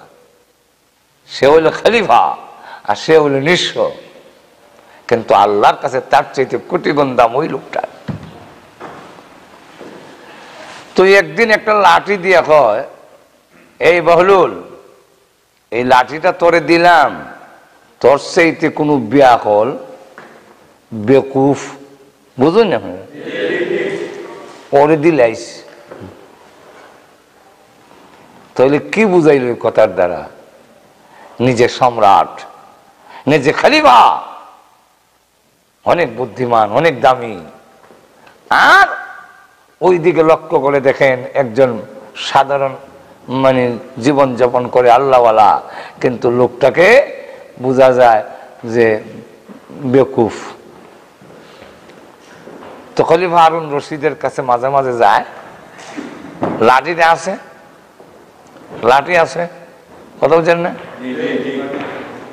A: সে হইল খলিফা আর সে হইল নিঃস্ব, কিন্তু আল্লাহর কাছে তার চাইতে কোটি গুণ দাম ওই লোকটা। তো তুই একদিন একটা লাঠি দিয়ে কয়, এই বহলুল, এই লাঠিটা তোরে দিলাম, তোর সেইতে কোনো ব্যাকল বেকুফ, বুঝুন না, ওরে দিলাইস। তাহলে কি বুঝাইল কথার দ্বারা? নিজে সম্রাট, নিজে খলিফা, অনেক বুদ্ধিমান, অনেক দামি। আর ওই দিকে লক্ষ্য করে দেখেন একজন সাধারণ মানে জীবন যাপন করে আল্লাহওয়ালা, কিন্তু লোকটাকে বোঝা যায় যে বেকুফ। তো খলিফা হারুন রশিদের কাছে মাঝে মাঝে যায়, লাঠিটা আছে, লাঠি আছে, কথা বলছেন না?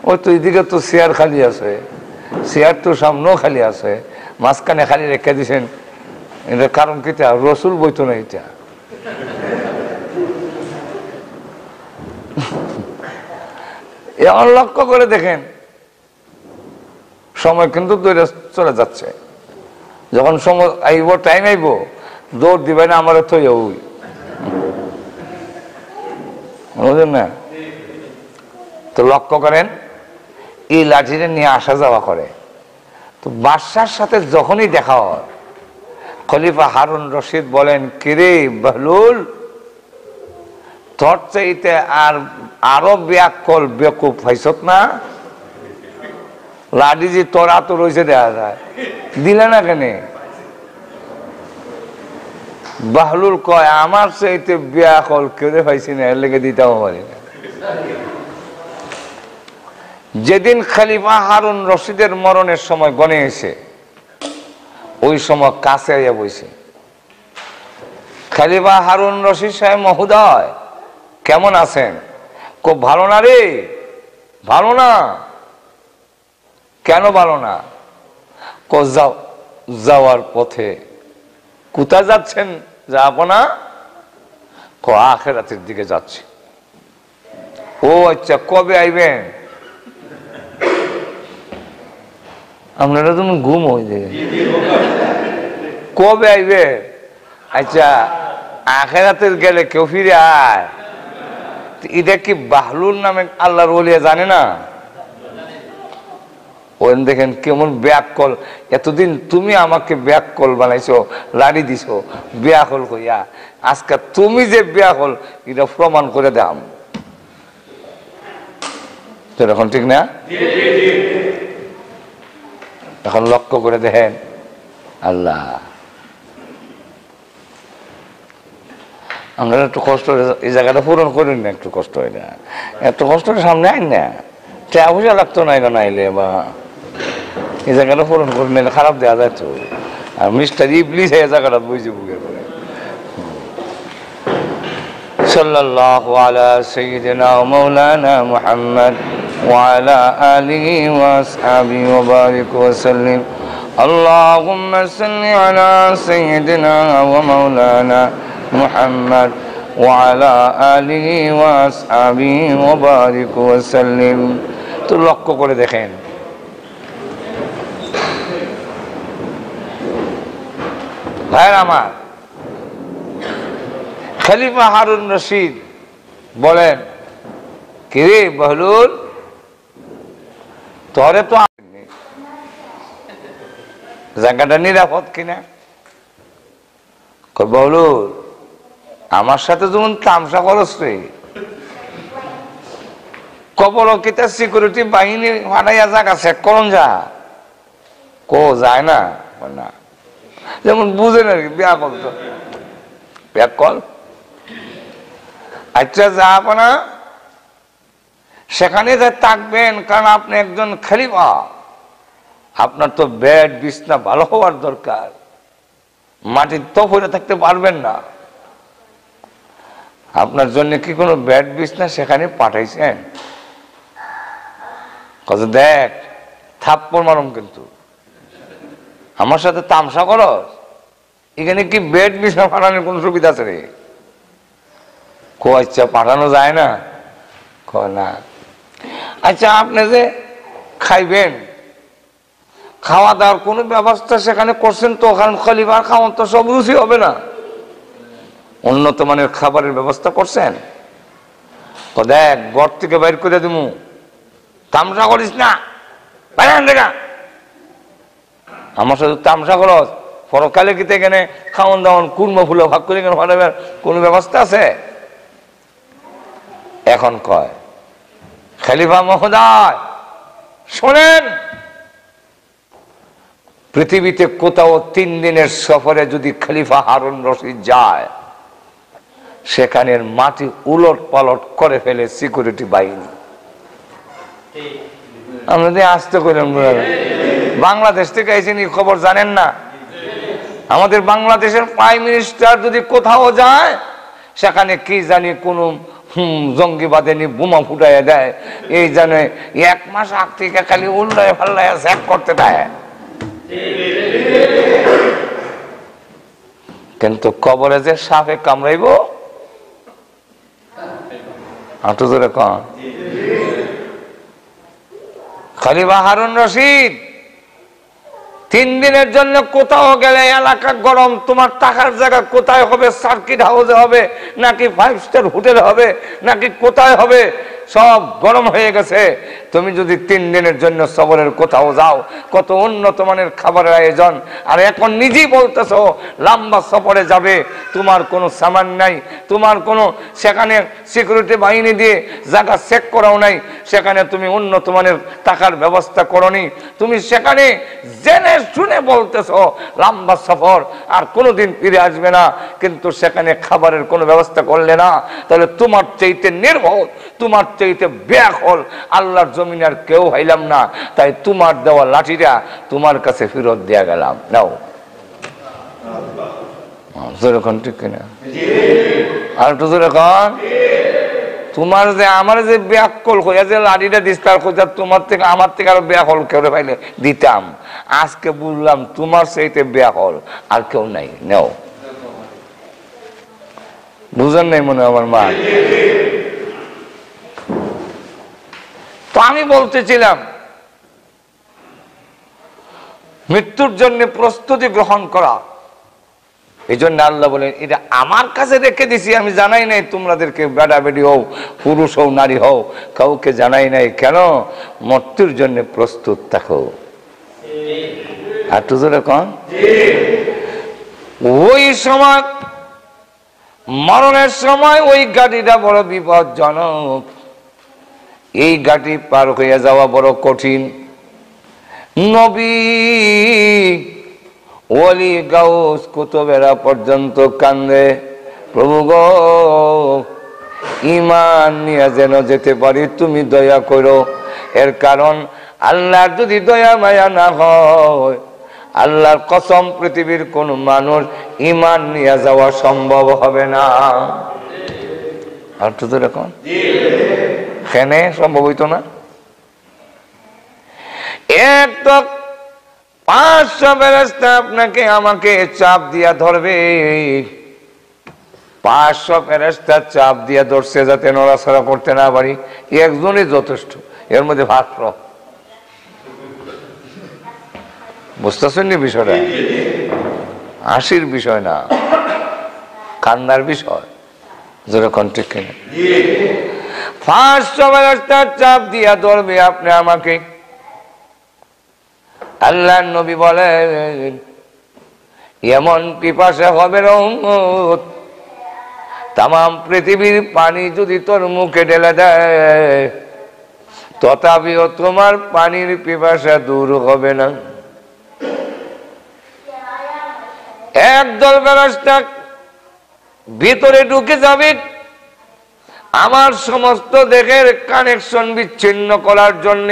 A: ওই তো এইদিকে তো চেয়ার খালি আছে, চেয়ার তো সামনেও খালি আছে, মাঝখানে খালি রেখে দিয়েছেন। এটার কারণ কিটা? রসুল বইতো না এটা। এমন লক্ষ্য করে দেখেন, সময় কিন্তু দৌড়ে চলে যাচ্ছে। যখন সময় আইব, টাইম আইব, দৌড় দিবে না আমার তো ওই, বুঝলেন না? তো লক্ষ্য করেন, এই লাঠিটা নিয়ে আসা যাওয়া করে। তো বাদশার সাথে যখনই দেখা হয়, খলিফা হারুন রশিদ বলেন, কিরে বহলুল, তোর চাইতে আরো ব্যাকল বেকুব হইছত না? লাঠি যে তোর হাতে রয়েছে দেখা যায়, দিলে না কেন? বাহলুল কয়, আমার চাইতে ব্যাকল কেউ পাইছি না, এর লেগে দিতেও পারি না। যেদিন খলিফা হারুন রশিদের মরণের সময় গনে এসে, ওই সময় কাছে আইয়া বইছে। খলিফা হারুন রশিদ সাহেব মহোদয়, কেমন আছেন? খুব ভালো না রে। ভালো না? কেন ভালো না? যাওয়ার পথে। কোথায় যাচ্ছেন? যাব না, আখিরাতের দিকে যাচ্ছি। ও আচ্ছা, কবে আইবেন? আপনারা তুমি ঘুম হয়ে যাবে, কবে আইবে? আচ্ছা, আখিরাতের গেলে কেউ ফিরে আয়? এটা কি বাহলুল নামে আল্লাহর ওলিয়া জানে না? ওই দেখেন কেমন ব্যাকল। এতদিন তুমি আমাকে ব্যাকল বানাইছো, লাড়ি দিছো ব্যাকল কইয়া, আজকে তুমি যে ব্যাকল এটা প্রমাণ করে দাম। এখন ঠিক না? এখন লক্ষ্য করে দেখেন, আল্লাহ আমরা একটু কষ্ট, এই জায়গাটা পূরণ করেন না, একটু কষ্ট হয় না, এত কষ্টের সামনে আইন না, টাকা পয়সা লাগতো না, এটা নাইলে বা এই জায়গাটা পূরণ করে নিলে খারাপ দেওয়া যায় তো। আর মিস্টার ইবলিস এই জায়গাটা বুঝে বুঝে করে। সাল্লাল্লাহু আলা সাইয়্যিদিনা ওয়া মাওলানা মুহাম্মদ ওয়া আলা আলিহি ওয়া আসহাবিহি ওয়া বারিক ওয়া সাল্লিম। আল্লাহুম্মা সাল্লি আলা সাইয়্যিদিনা ওয়া মাওলানা মুহাম্মদ ওয়া আলা আলিহি ওয়া আসহাবিহি ওয়া বারিক ওয়া সাল্লিম। তো লক্ষ্য করে দেখেন, ভাই আমার, খলিফা হারুন রশিদ বলেন, কিরে বহলুল, তোরে তো জায়গাটা নিরাপদ কিনা? বহলুল, আমার সাথে যেমন তামসা করস রে, কবল কিতা সিকিউরিটি বাহিনী ফাটাইয়া জায়গা চেক করুন যা, কো যায় না না, যেমন বুঝেন আর কি, বিয়া কল তো বিয়া কল। আচ্ছা যাব না, সেখানে যে থাকবেন, কারণ আপনি একজন খলিফা, আপনার তো বেড বিছনা ভালো হওয়ার দরকার, মাটির তো পড়ে থাকতে পারবেন না। আপনার জন্য কি কোনো বেড বিছনা সেখানে পাঠাইছেন? কত দেখ, থাপ্পড় মারুম কিন্তু, আমার সাথে তামসা করস, এখানে কি বেড বিছনা পাঠানোর কোন সুবিধা আছে রে? কো আচ্ছা, পাঠানো যায় না? না। আচ্ছা, আপনি যে খাইবেন, খাওয়া দাওয়ার কোনো ব্যবস্থা সেখানে করছেন তো? কারণ খলিফার খাওয়ান তো সব রুচি হবে না, উন্নত মানের খাবারের ব্যবস্থা করছেন? তো দেখ, ঘর থেকে বাইর করে দিমু, তামসা করিস না, দেখা আমার সাথে তামসা খরচ পরকালে কি এখানে খাওয়ান দাওয়ান কুর্ম ফুলো ভাগ করে কোন ব্যবস্থা আছে? এখন কয় খলিফা মহোদয় শোনেন, পৃথিবীতে কোথাও 3 দিনের সফরে যদি খলিফা হারুন রশিদ যায়, সেখানের মাটি উলট পালট করে ফেলে সিকিউরিটি বাহিনী। আমরা আসতে করলাম, বাংলাদেশ থেকে এসেনি খবর জানেন না? আমাদের বাংলাদেশের প্রাইম মিনিস্টার যদি কোথাও যায়, সেখানে কি জানি কোন জঙ্গিবাদে বোমা ফুটাইয়া দেয়, এই জানে 1 মাস আগ থেকে খালি উল্লায় ফাল্লায় চেক করতে দেয়। কিন্তু কবরে যে সাপে কামড়াইব, হাঁটু ধরে কন খলিফা হারুন রশিদ 3 দিনের জন্য কোথাও গেলে এলাকা গরম, তোমার টাকার জায়গা কোথায় হবে? সার্কিট হাউসে হবে নাকি 5 স্টার হোটেলে হবে নাকি কোথায় হবে? সব গরম হয়ে গেছে। তুমি যদি 3 দিনের জন্য সফরের কোথাও যাও, কত উন্নত মানের খাবারের আয়োজন, আর এখন নিজেই বলতেছো লম্বা সফরে যাবে, তোমার কোনো সামান নাই, তোমার কোনো সেখানে সিকিউরিটি বাহিনী দিয়ে জায়গা চেক করাও নাই, সেখানে তুমি উন্নত মানের টাকার ব্যবস্থা করনি, তুমি সেখানে জেনে শুনে বলতেছো লম্বা সফর আর কোনোদিন ফিরে আসবে না, কিন্তু সেখানে খাবারের কোনো ব্যবস্থা করলে না, তাহলে তোমার চাইতে নির্ভর, তোমার চাইতে ব্যাকুল আল্লাহর জমিনে আর কেউ হইলাম না, তাই তোমার দেওয়া লাঠিটা তোমার কাছে ফেরত দেয়া গেলাম, নাও। যেরকম ঠিক কিনা? আর একটু যেরকম তোমার যে আমার যে ব্যাকুল হইয়া যে লাঠিটা দিস্তার খোঁজা, তোমার থেকে আমার থেকে আরো ব্যাকুল কেউ পাইলে দিতাম। আজকে বুঝলাম তোমার চাইতে ব্যাকুল আর কেউ নাই, নাও। বুঝেন নাই মনে আমার মা? তো আমি বলতেছিলাম মৃত্যুর জন্য প্রস্তুতি গ্রহণ করা, এই জন্য আল্লাহ বলেন এটা আমার কাছে রেখে দিছি, আমি জানাই নাই তোমাদেরকে, বেড়া বেড়ি হও, পুরুষ হও, নারী হও, কাউকে জানাই নাই। কেন? মৃত্যুর জন্য প্রস্তুত থাকো। আর তো কন ওই সময়, মরণের সময় ওই গাড়িটা বড় বিপজ্জনক, এই গাড়ি পার হয়ে যাওয়া বড় কঠিন। নবী, ওলি, গাউস, কুতুবেরা পর্যন্ত কান্দে, প্রভু গো ঈমান নিয়ে যেন যেতে পারি, তুমি দয়া করো। এর কারণ আল্লাহর যদি দয়া মায়া না হয়, আল্লাহর কসম পৃথিবীর কোন মানুষ ঈমান নিয়ে যাওয়া সম্ভব হবে না। আর তো এরকম কেন সম্ভব হইতো না? এক তো 500 ফেরেশতা আপনাকে আমাকে চাপ দিয়া ধরবে, 500 ফেরেশতা চাপ দিয়া ধরছে যাতে নড়াচড়া করতে না পারি, একজনই যথেষ্ট। এর মধ্যে ভাত্র বুঝতেছেন নি বিষয়টা? হাসির বিষয় না, কান্নার বিষয়। যেরকম ঠিক কিনা? 500 ফেরেশতা চাপ দিয়া ধরবে আপনি আমাকে। আল্লাহর নবী বলেন এমন পিপাসা হবে রহমত, তাম পৃথিবীর পানি যদি তোর মুখে ঢেলে দেয়, তথাপিও তোমার পানির পিপাসা দূর হবে না। একদল ফেরেশতা ভিতরে ঢুকে যাবে আমার সমস্ত দেহের কানেকশন বিচ্ছিন্ন করার জন্য।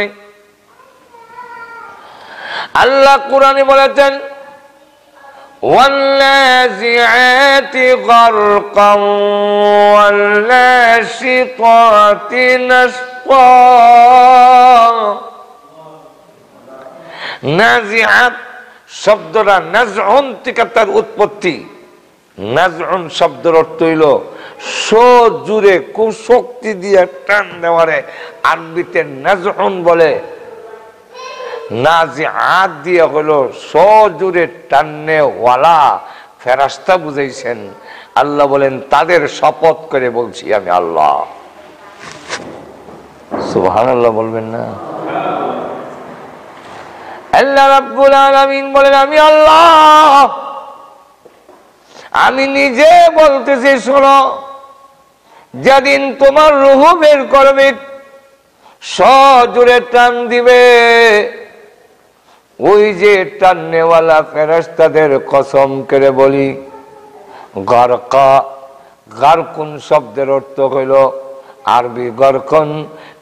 A: আল্লাহ কুরআনে বলেছেন ওয়াল্লাযিআতি গারকান ওয়াল্লাশিকাতি নাশতা। নাজিআত শব্দটা নাজউন থেকে তার উৎপত্তি। নাজউন শব্দের অর্থ হইল জোরে খুব শক্তি দিয়ে টান দেওয়ারে আরবিতে নাজউন বলে। নাজিআত দিয়ে হলো সজোরে টাননে ওয়ালা ফেরেশতা বুঝাইছেন। আল্লাহ বলেন তাদের শপথ করে বলছি আমি আল্লাহ। সুবহানাল্লাহ বলবেন না? আল্লাহ রাব্বুল আলামিন বলেন আমি আল্লাহ, আমি নিজে বলতেছি শোনো, যেদিন তোমার রূহ বের করবে সজোরে টান দিবে, ওই যে টাননেওয়ালা ফেরেশতাদের কসম করে বলি, গারকা, গারকুন শব্দের অর্থ হইল আরবি গরকন,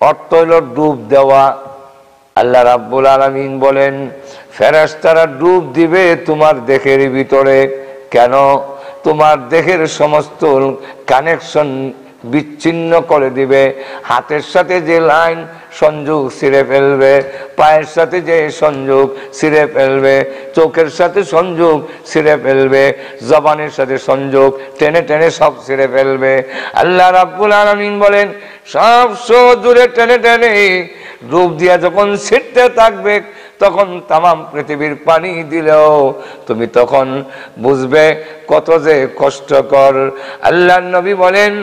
A: অর্থ হইল ডুব দেওয়া। আল্লাহ রাব্বুল আলামিন বলেন ফেরেশতারা ডুব দিবে তোমার দেহের ভিতরে। কেন? তোমার দেহের সমস্ত কানেকশন বিচ্ছিন্ন করে দিবে, হাতের সাথে যে লাইন সংযোগ ছিঁড়ে ফেলবে, পায়ের সাথে যে সংযোগ ছিঁড়ে ফেলবে, চোখের সাথে সংযোগ ছিঁড়ে ফেলবে, জবানের সাথে সংযোগ টেনে টেনে সব ছিঁড়ে ফেলবে। আল্লাহ রাব্বুল আলামিন বলেন সব জোরে টেনে টেনে ডুব দিয়া যখন ছিঁড়তে থাকবে, তখন তামাম পৃথিবীর পানি দিলেও তুমি তখন বুঝবে কত যে কষ্টকর। আল্লাহর নবী বলেন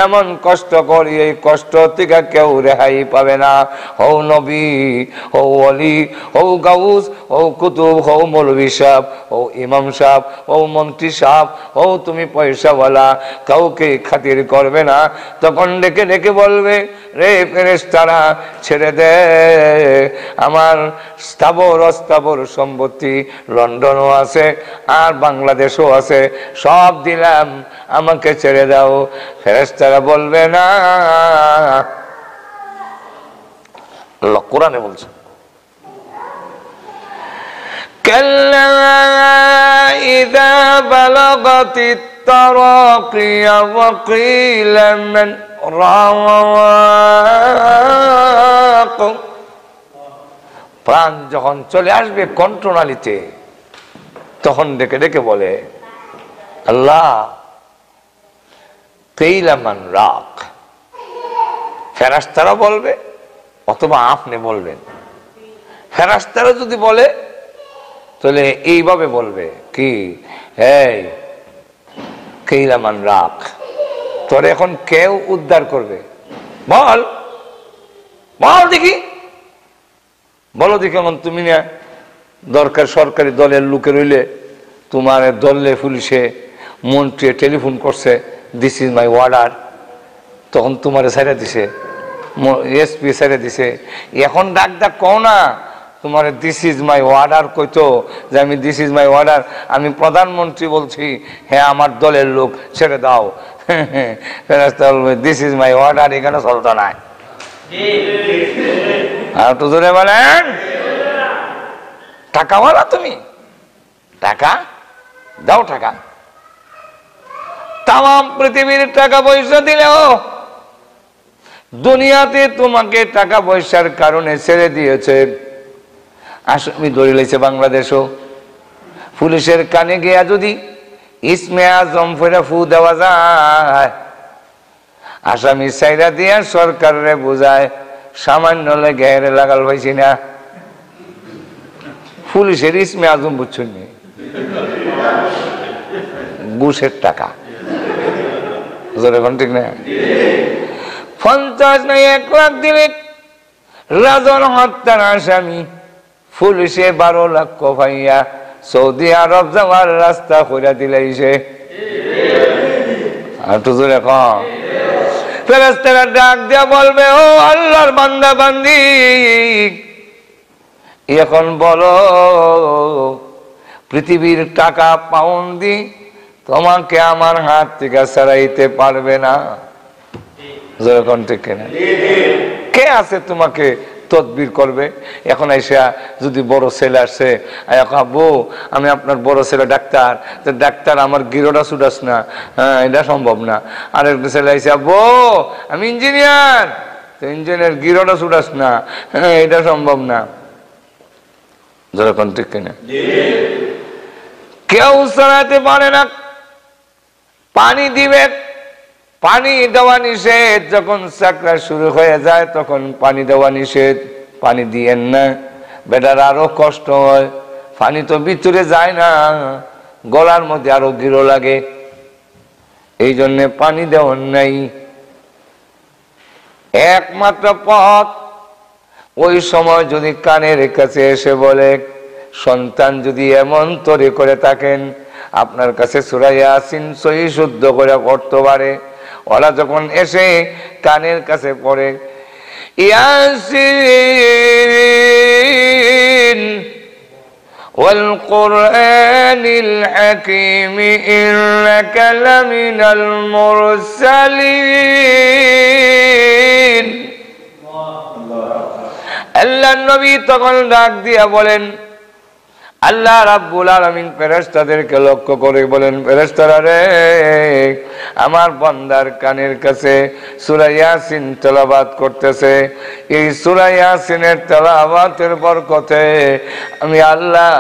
A: এমন কষ্টকর, এই কষ্ট থেকে কেউ রেহাই পাবে না। হও নবী, হও ওলি, হও গাউস, হও কুতুব, হও মৌলভী সাহেব, হও ইমাম সাহেব, হও মন্ত্রী সাহেব, হও তুমি পয়সাওয়ালা, কাউকে খাতির করবে না। তখন ডেকে ডেকে বলবে রে ফেরেশতারা ছেড়ে দে, আমার স্থাবর অস্থাবর সম্পত্তি লন্ডনও আছে আর বাংলাদেশও আছে, সব দিলাম, আমাকে ছেড়ে দাও। ফেরেশতারা বলবে না। আল্লাহ কোরআনে বলছে কাল্লা ইযা বালাগাতিত তারাকিয়া ওয়া কিলা মান রাওয়াক, প্রাণ যখন চলে আসবে কণ্ঠনালীতে, তখন ডেকে ডেকে বলে আল্লাহ কিলা মান রাক। ফেরেশতারা বলবে অথবা আপনি বলবেন। ফেরেশতারা যদি বলে তাহলে এইভাবে বলবে কি, এই কিলা মান রাক, তোর এখন কেউ উদ্ধার করবে? বল বল দেখি, বলো দেখি। এখন তুমি না দরকার সরকারি দলের লোকে রইলে, তোমার দলে পুলিশে মন্ত্রী টেলিফোন করছে দিস ইজ মাই অর্ডার, তখন তোমার সাইডে দিছে, এসপি সাইডে দিছে, এখন ডাক ডাক কও না তোমার দিস ইজ মাই অর্ডার কইতো যে আমি দিস ইজ মাই অর্ডার, আমি প্রধানমন্ত্রী বলছি, হ্যাঁ আমার দলের লোক ছেড়ে দাও। দিস ইজ মাই অর্ডার এখানে চলতো না। আর তো জোরে বলেন, টাকাওয়ালা তুমি, টাকা দাও, টাকা। তাম পৃথিবীর টাকা পয়সা দিলেও দুনিয়াতে তোমাকে টাকা পয়সার কারণে ছেড়ে দিয়েছে। আসামি ধরে লেছে বাংলাদেশও, পুলিশের কানে গিয়া যদি ইসমে আজম ফেরা ফু দেওয়া যায়, আসামি সাইরা দিয়া সরকারে বোঝায় সামান্য ঘেরে লাগাল পাইছি না। পুলিশের ইসমে আজম বুঝছেন নি, ঘুষের টাকা। ঠিক না? 50 নাই 1 লাখ দিলে রাজন হত্যার আসামি পুলিশে 12 লক্ষ ভাইয়া সৌদি আরব যাওয়ার রাস্তা করে দিলাইছে। আর তো জোরে কম। ফেরেশতারা ডাক দিয়া বলবে ও আল্লাহর বান্দা বান্দি, এখন বলো পৃথিবীর টাকা পাউন্ড তোমাকে আমার হাত থেকে ছাড়াইতে পারবে না। যখন ঠিক না, কে আছে তোমাকে তদবির করবে? এখন এসে যদি বড় ছেলে আসে, আব্বু আমি আপনার বড় ছেলে ডাক্তার, তো ডাক্তার আমার গিরোটা ছুটাস না, হ্যাঁ এটা সম্ভব না। আর একটা ছেলে এসে আব্বু আমি ইঞ্জিনিয়ার, তো ইঞ্জিনিয়ার গিরোটা ছুটাস না, হ্যাঁ এটা সম্ভব না। যখন ঠিক কিনা, কেউ ছাড়াতে পারে না। পানি দিবে, পানি দেওয়া নিষেধ। যখন চাকরা শুরু হয়ে যায় তখন পানি দেওয়া নিষেধ, পানি দিয়েন না, বেটার আরো কষ্ট হয়। পানি তো ভিতরে যায় না, গলার মধ্যে আরো গিরো লাগে। এই জন্য পানি দেওয়ার নাই। একমাত্র পথ, ওই সময় যদি কানের কাছে এসে বলে, সন্তান যদি এমন তরে করে থাকেন আপনার কাছে সূরা ইয়াসিন সহি শুদ্ধ করে পড়তে পারে, ওরা যখন এসে কানের কাছে পড়ে ইয়াসিন ওয়াল কুরআনিল হাকীম ইন্নাকা লামিনাল মুরসালিন, আল্লাহর নবী তখন ডাক দিয়া বলেন, আল্লাহ রাব্বুল আলামিন ফেরেশতাদেরকে লক্ষ্য করে বলেন, ফেরেশতারা রে, আমার বান্দার কানের কাছে সূরা ইয়াসিন তেলাওয়াত করতেছে, এই সূরা ইয়াসিনের তেলাওয়াতের বরকতে আমি আল্লাহ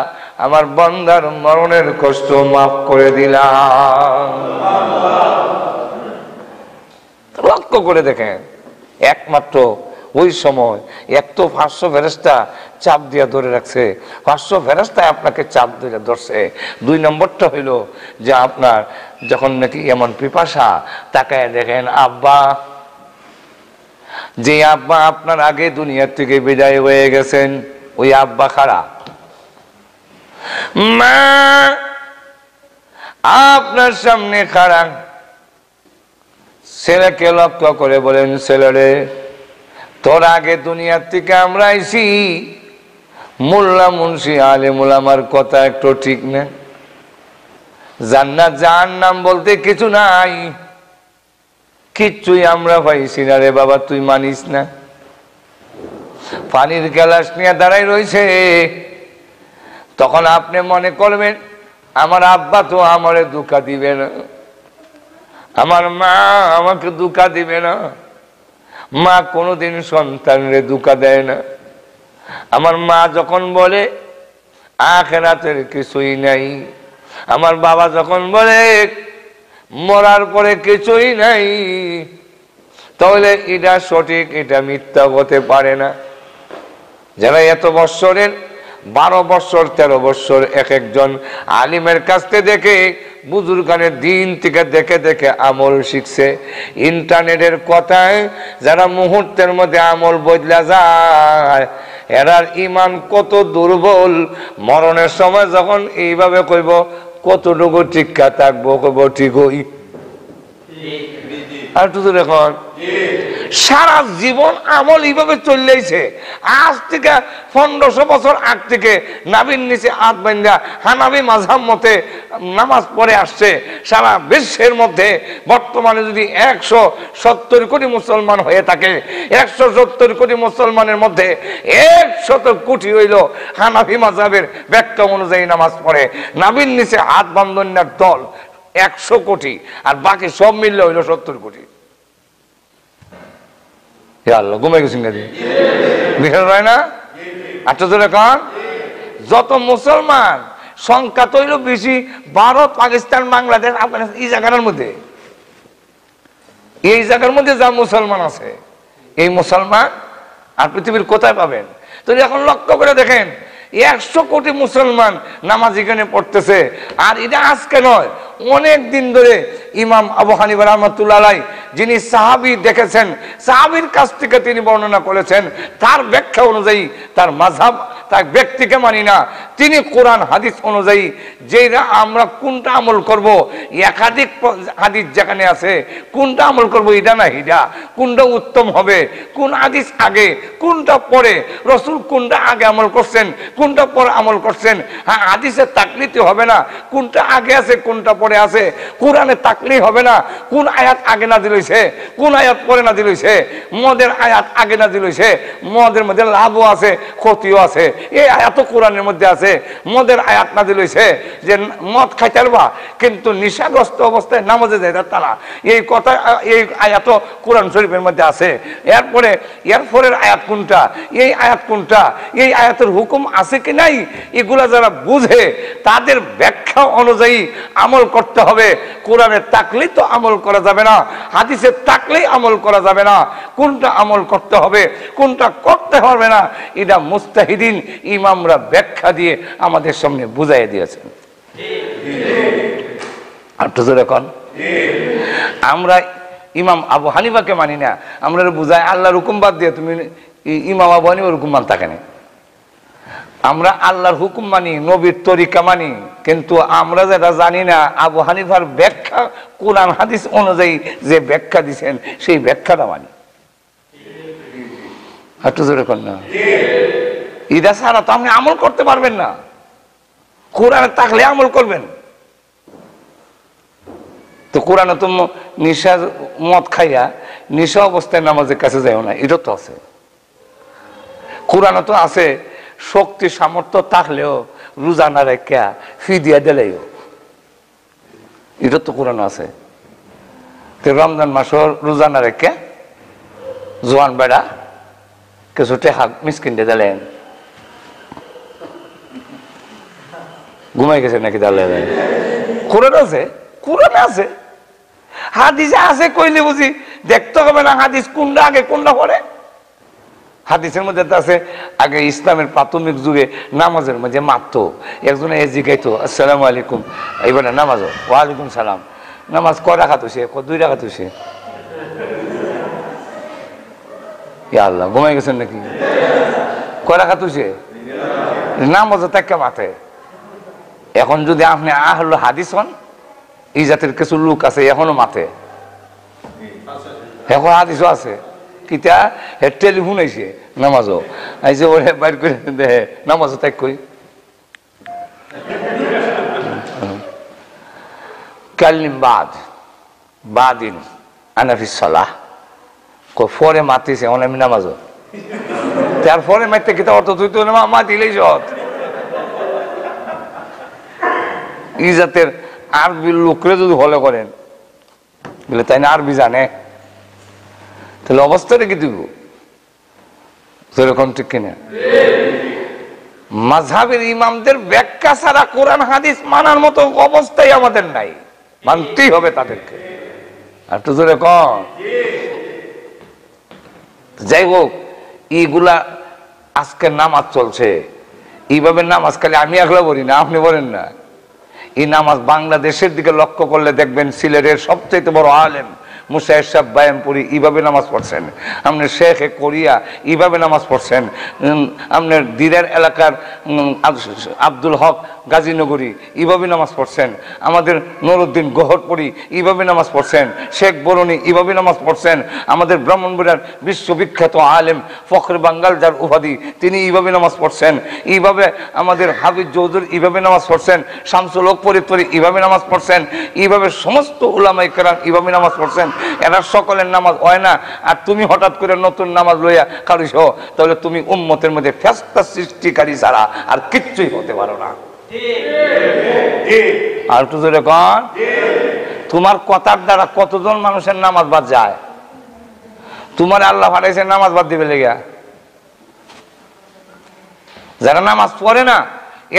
A: আমার বান্দার মরণের কষ্ট মাফ করে দিলাম। লক্ষ্য করে দেখেন, একমাত্র ওই সময় এক তো 500 ফেরেশতা চাপ দিয়া ধরে রাখছে, 500 ফেরেশতায় আপনাকে চাপ দিয়ে ধরছে। 2 নম্বরটা হইল যে আপনার যখন নাকি এমন পিপাসা, তাকায় দেখেন আব্বা, যে আব্বা আপনার আগে দুনিয়ার থেকে বিদায় হয়ে গেছেন, ওই আব্বা খাড়া, মা আপনার সামনে খাড়া, ছেলেকে লক্ষ্য করে বলেন, ছেলেরে তোর আগে দুনিয়ার থেকে আমরা আইছি, মোল্লা মুন্সি আলেমুল আমার কথা একটু ঠিক না, জান্নাত জাহান্নাম বলতে কিছু নাই, কিচ্ছুই আমরা পাইছি না রে বাবা, তুই মানিস না। পানির গ্লাস নিয়ে দাঁড়াই রয়েছে, তখন আপনি মনে করবেন আমার আব্বা তো আমারে ধোঁকা দিবে না, আমার মা আমাকে ধোঁকা দিবে না। মা কোনোদিন সন্তানরে ধোঁকা দেয় না। আমার মা যখন বলে আখিরাতের কিছুই নাই, আমার বাবা যখন বলে মরার পরে কিছুই নাই, তাহলে এটা সঠিক এটা মিথ্যা হতে পারে না। যারা এত বৎসরের 12 বৎসর 13 বৎসর এক একজন আলিমের কাছ থেকে দেখে, বুজুর্গানের দিন থেকে দেখে দেখে আমল শিখছে, ইন্টারনেটের কথায় যারা মুহূর্তের মধ্যে আমল বদলা যায়, এরার ইমান কত দুর্বল, মরণের সময় যখন এইভাবে কইব কতটুকু টিকা থাকবো, কইব ঠিক হই। আর তো এখন সারা জীবন আমল এইভাবে চললেছে। আজ থেকে 1500 বছর আগ থেকে নাবির নিচে হাত বান্ধা হানাবি মাযহাব মতে নামাজ পড়ে আসছে। সারা বিশ্বের মধ্যে বর্তমানে যদি 170 কোটি মুসলমান হয়ে থাকে, 170 কোটি মুসলমানের মধ্যে 100 কোটি হইল হানাবি মাযহাবের ব্যাখ্যা অনুযায়ী নামাজ পড়ে। নাবির নিচে হাত বান্ধন্যার দল 100 কোটি, আর বাকি সব মিললে হইল 70 কোটি। আল্লাহ ঘুমাই গেছেন নাকি বিষয় হয় না? আচ্ছা তো এখন যত মুসলমান সংখ্যা তো হইল বেশি ভারত, পাকিস্তান, বাংলাদেশ, আফগানিস্তান, এই জায়গার মধ্যে, এই জায়গার মধ্যে যা মুসলমান আছে, এই মুসলমান আর পৃথিবীর কোথায় পাবেন? তো এখন লক্ষ্য করে দেখেন 100 কোটি মুসলমান নামাজ এখানে পড়তেছে। আর এটা আজকে নয়, অনেক দিন ধরে ইমাম আবু হানিফা রাহমাতুল্লাহ আলাইহি, যিনি সাহাবী দেখেছেন, সাহাবীর কাছ থেকে তিনি বর্ণনা করেছেন, তার ব্যাখ্যা অনুযায়ী তার মাযহাব, তার ব্যক্তিকে মানি না, তিনি কোরআন হাদিস অনুযায়ী যেটা আমরা কোনটা আমল করব, একাধিক হাদিস যেখানে আছে কোনটা আমল করব এটা না এটা, কোনটা উত্তম হবে, কোন হাদিস আগে কোনটা পরে, রাসূল কোনটা আগে আমল করছেন কোনটা পরে আমল করছেন। হ্যাঁ, হাদিসের তাকলিদ হবে না, কোনটা আগে আছে কোনটা পরে আছে, কোরআনে তাকলিদ হবে না, কোন আয়াত আগে নাযিল হইছে কোন আয়াত পরে নাযিল হইছে, মদের আয়াত আগে নাযিল হইছে, মদের মধ্যে লাভও আছে ক্ষতিও আছে, এই আয়াত কোরআনের মধ্যে আছে। মদের আয়াত নাযিল হইছে যে মদ খাইতে পারবা কিন্তু নিশাগ্রস্ত অবস্থায় নামাজে যাইতে তারা, এই কথা এই আয়াত কোরআন শরীফের মধ্যে আছে। এরপরে এরপরের আয়াত কোনটা, এই আয়াত কোনটা, এই আয়াতের হুকুম আছে কি নাই, এগুলা যারা বুঝে তাদের ব্যাখ্যা অনুযায়ী আমল করতে হবে। কোরআনের তাকলিদ তো আমল করা যাবে না, হাদিসের তাকলিদ আমল করা যাবে না। কোনটা আমল করতে হবে কোনটা করতে হবে না, এটা মুস্তাহিদিন ইমামরা ব্যাখ্যা দিয়ে আমাদের সামনে বুঝাই দিয়েছেন। আর তো এখন
B: আমরা ইমাম আবু হানিফাকে মানি না, আমরা বুঝাই আল্লাহর হুকুম বাদ দিয়ে তুমি ইমাম আবু হানিফার হুকুম মানতা কেন? আমরা আল্লাহর হুকুম মানি, নবীর তরিকা মানি, কিন্তু আমরা যেটা জানি না আবু হানিফার ব্যাখ্যা কোরআন হাদিস অনুযায়ী যে ব্যাখ্যা দিচ্ছেন সেই ব্যাখ্যাটা মানি। একটু জোরে কর না। ইদা ছাড়া তো আপনি আমল করতে পারবেন না, কোরআনে থাকলে আমল করবেন। তো কোরআনে তো নিশা মদ খাইয়া নিশা অবস্থায় নামাজের কাছে যাও না, এটা তো আছে। কোরআনে তো আছে শক্তি সামর্থ্য থাকলেও রোজা না রেখা ফিদিয়া দিলেও, এটা তো কোরআন আছে। রমজান মাসের রোজা না রেখে জোয়ান বেড়া কিছু টেহা মিসকিন দিয়ে দিলেন, ঘুমাই গেছে নাকি? তাহলে কোরআন আছে, কোরআন আছে, হাদিসে আছে কইলে বুঝি দেখতে হবে না হাদিস কোনটা আগে কোনটা পরে। হাদিসের মধ্যে আছে আগে ইসলামের প্রাথমিক যুগে নামাজের মধ্যে মারতো, একজনে এ জিগাইতো আসসালামু আলাইকুম, এইবার নামাজও ওয়ালাইকুম সালাম, নামাজ কয় রাকাত হইছে? 2 রাকাত হইছে। ইয়া আল্লাহ, ঘুমাই গেছেন নাকি? কয় রাকাত হইছে? নামাজও তাকে মাথে। এখন যদি আপনি আহলে হাদিস হন, এই জাতের কিছু লোক আছে এখনো মাথে, এখন হাদিসও আছে। কিতা টেলিফোন আইছে নামাজও আইসে, ওরে বাইর করে দেখে নামাজও ত্যাগ করি। কালিম বাদিন আনাফিস সালাহ পরে মাতিছে অনেক নামাজও, তারপরে মাইতে কিতা অর্থ তুই তো মাতিলেই সৎ। এই জাতের আরবি লোকরে যদি হলে করেন বলে তাই না আরবি জানে, তাহলে অবস্থাটা কি দিব? সেরকম ঠিক কিনা? মাযহাবের ইমামদের ব্যাখ্যা ছাড়া কোরআন হাদিস মানার মতো অবস্থাই আমাদের নাই, মানতেই হবে তাদেরকে। আর তো জোরে কম। যাই হোক, এইগুলা আজকে নামাজ চলছে, এইভাবে নামাজ খালি আমি একলা বলি না, আপনি বলেন না। এই নামাজ বাংলাদেশের দিকে লক্ষ্য করলে দেখবেন সিলেটের সবচেয়ে বড় আলেম মুসাইর সাহেব বায়ামপুরি এইভাবে নামাজ পড়ছেন, আপনার শেখে কোরিয়া এইভাবে নামাজ পড়ছেন, আপনার দিনের এলাকার আব্দুল হক গাজীনগরী এইভাবে নামাজ পড়ছেন, আমাদের নুরুদ্দিন গহরপুরি এইভাবে নামাজ পড়ছেন, শেখ বরুণী এইভাবে নামাজ পড়ছেন, আমাদের ব্রাহ্মণবাড়িয়ার বিশ্ববিখ্যাত আলেম ফখরে বাঙ্গাল যার উপাধি তিনি এইভাবে নামাজ পড়ছেন, এইভাবে আমাদের হাবিব চৌধুরী এইভাবে নামাজ পড়ছেন, শামসুল হক ফরিদপুরি এইভাবে নামাজ পড়ছেন, এইভাবে সমস্ত উলামায়ে কেরাম এইভাবে নামাজ পড়ছেন। এরা সকলের নামাজ হয় না, আর তুমি হঠাৎ করে নতুন নামাজ লইয়া কারিস, তাহলে তুমি উম্মতের মধ্যে ফেরেশতা সৃষ্টিকারী ছাড়া আর কিচ্ছুই হতে পারো না। আর একটু জোরে কন, তোমার কথার দ্বারা কতজন মানুষের নামাজ বাদ যায়? তোমার আল্লাহ পাঠাইছে নামাজ বাদ দিবে লেগে। যারা নামাজ পড়ে না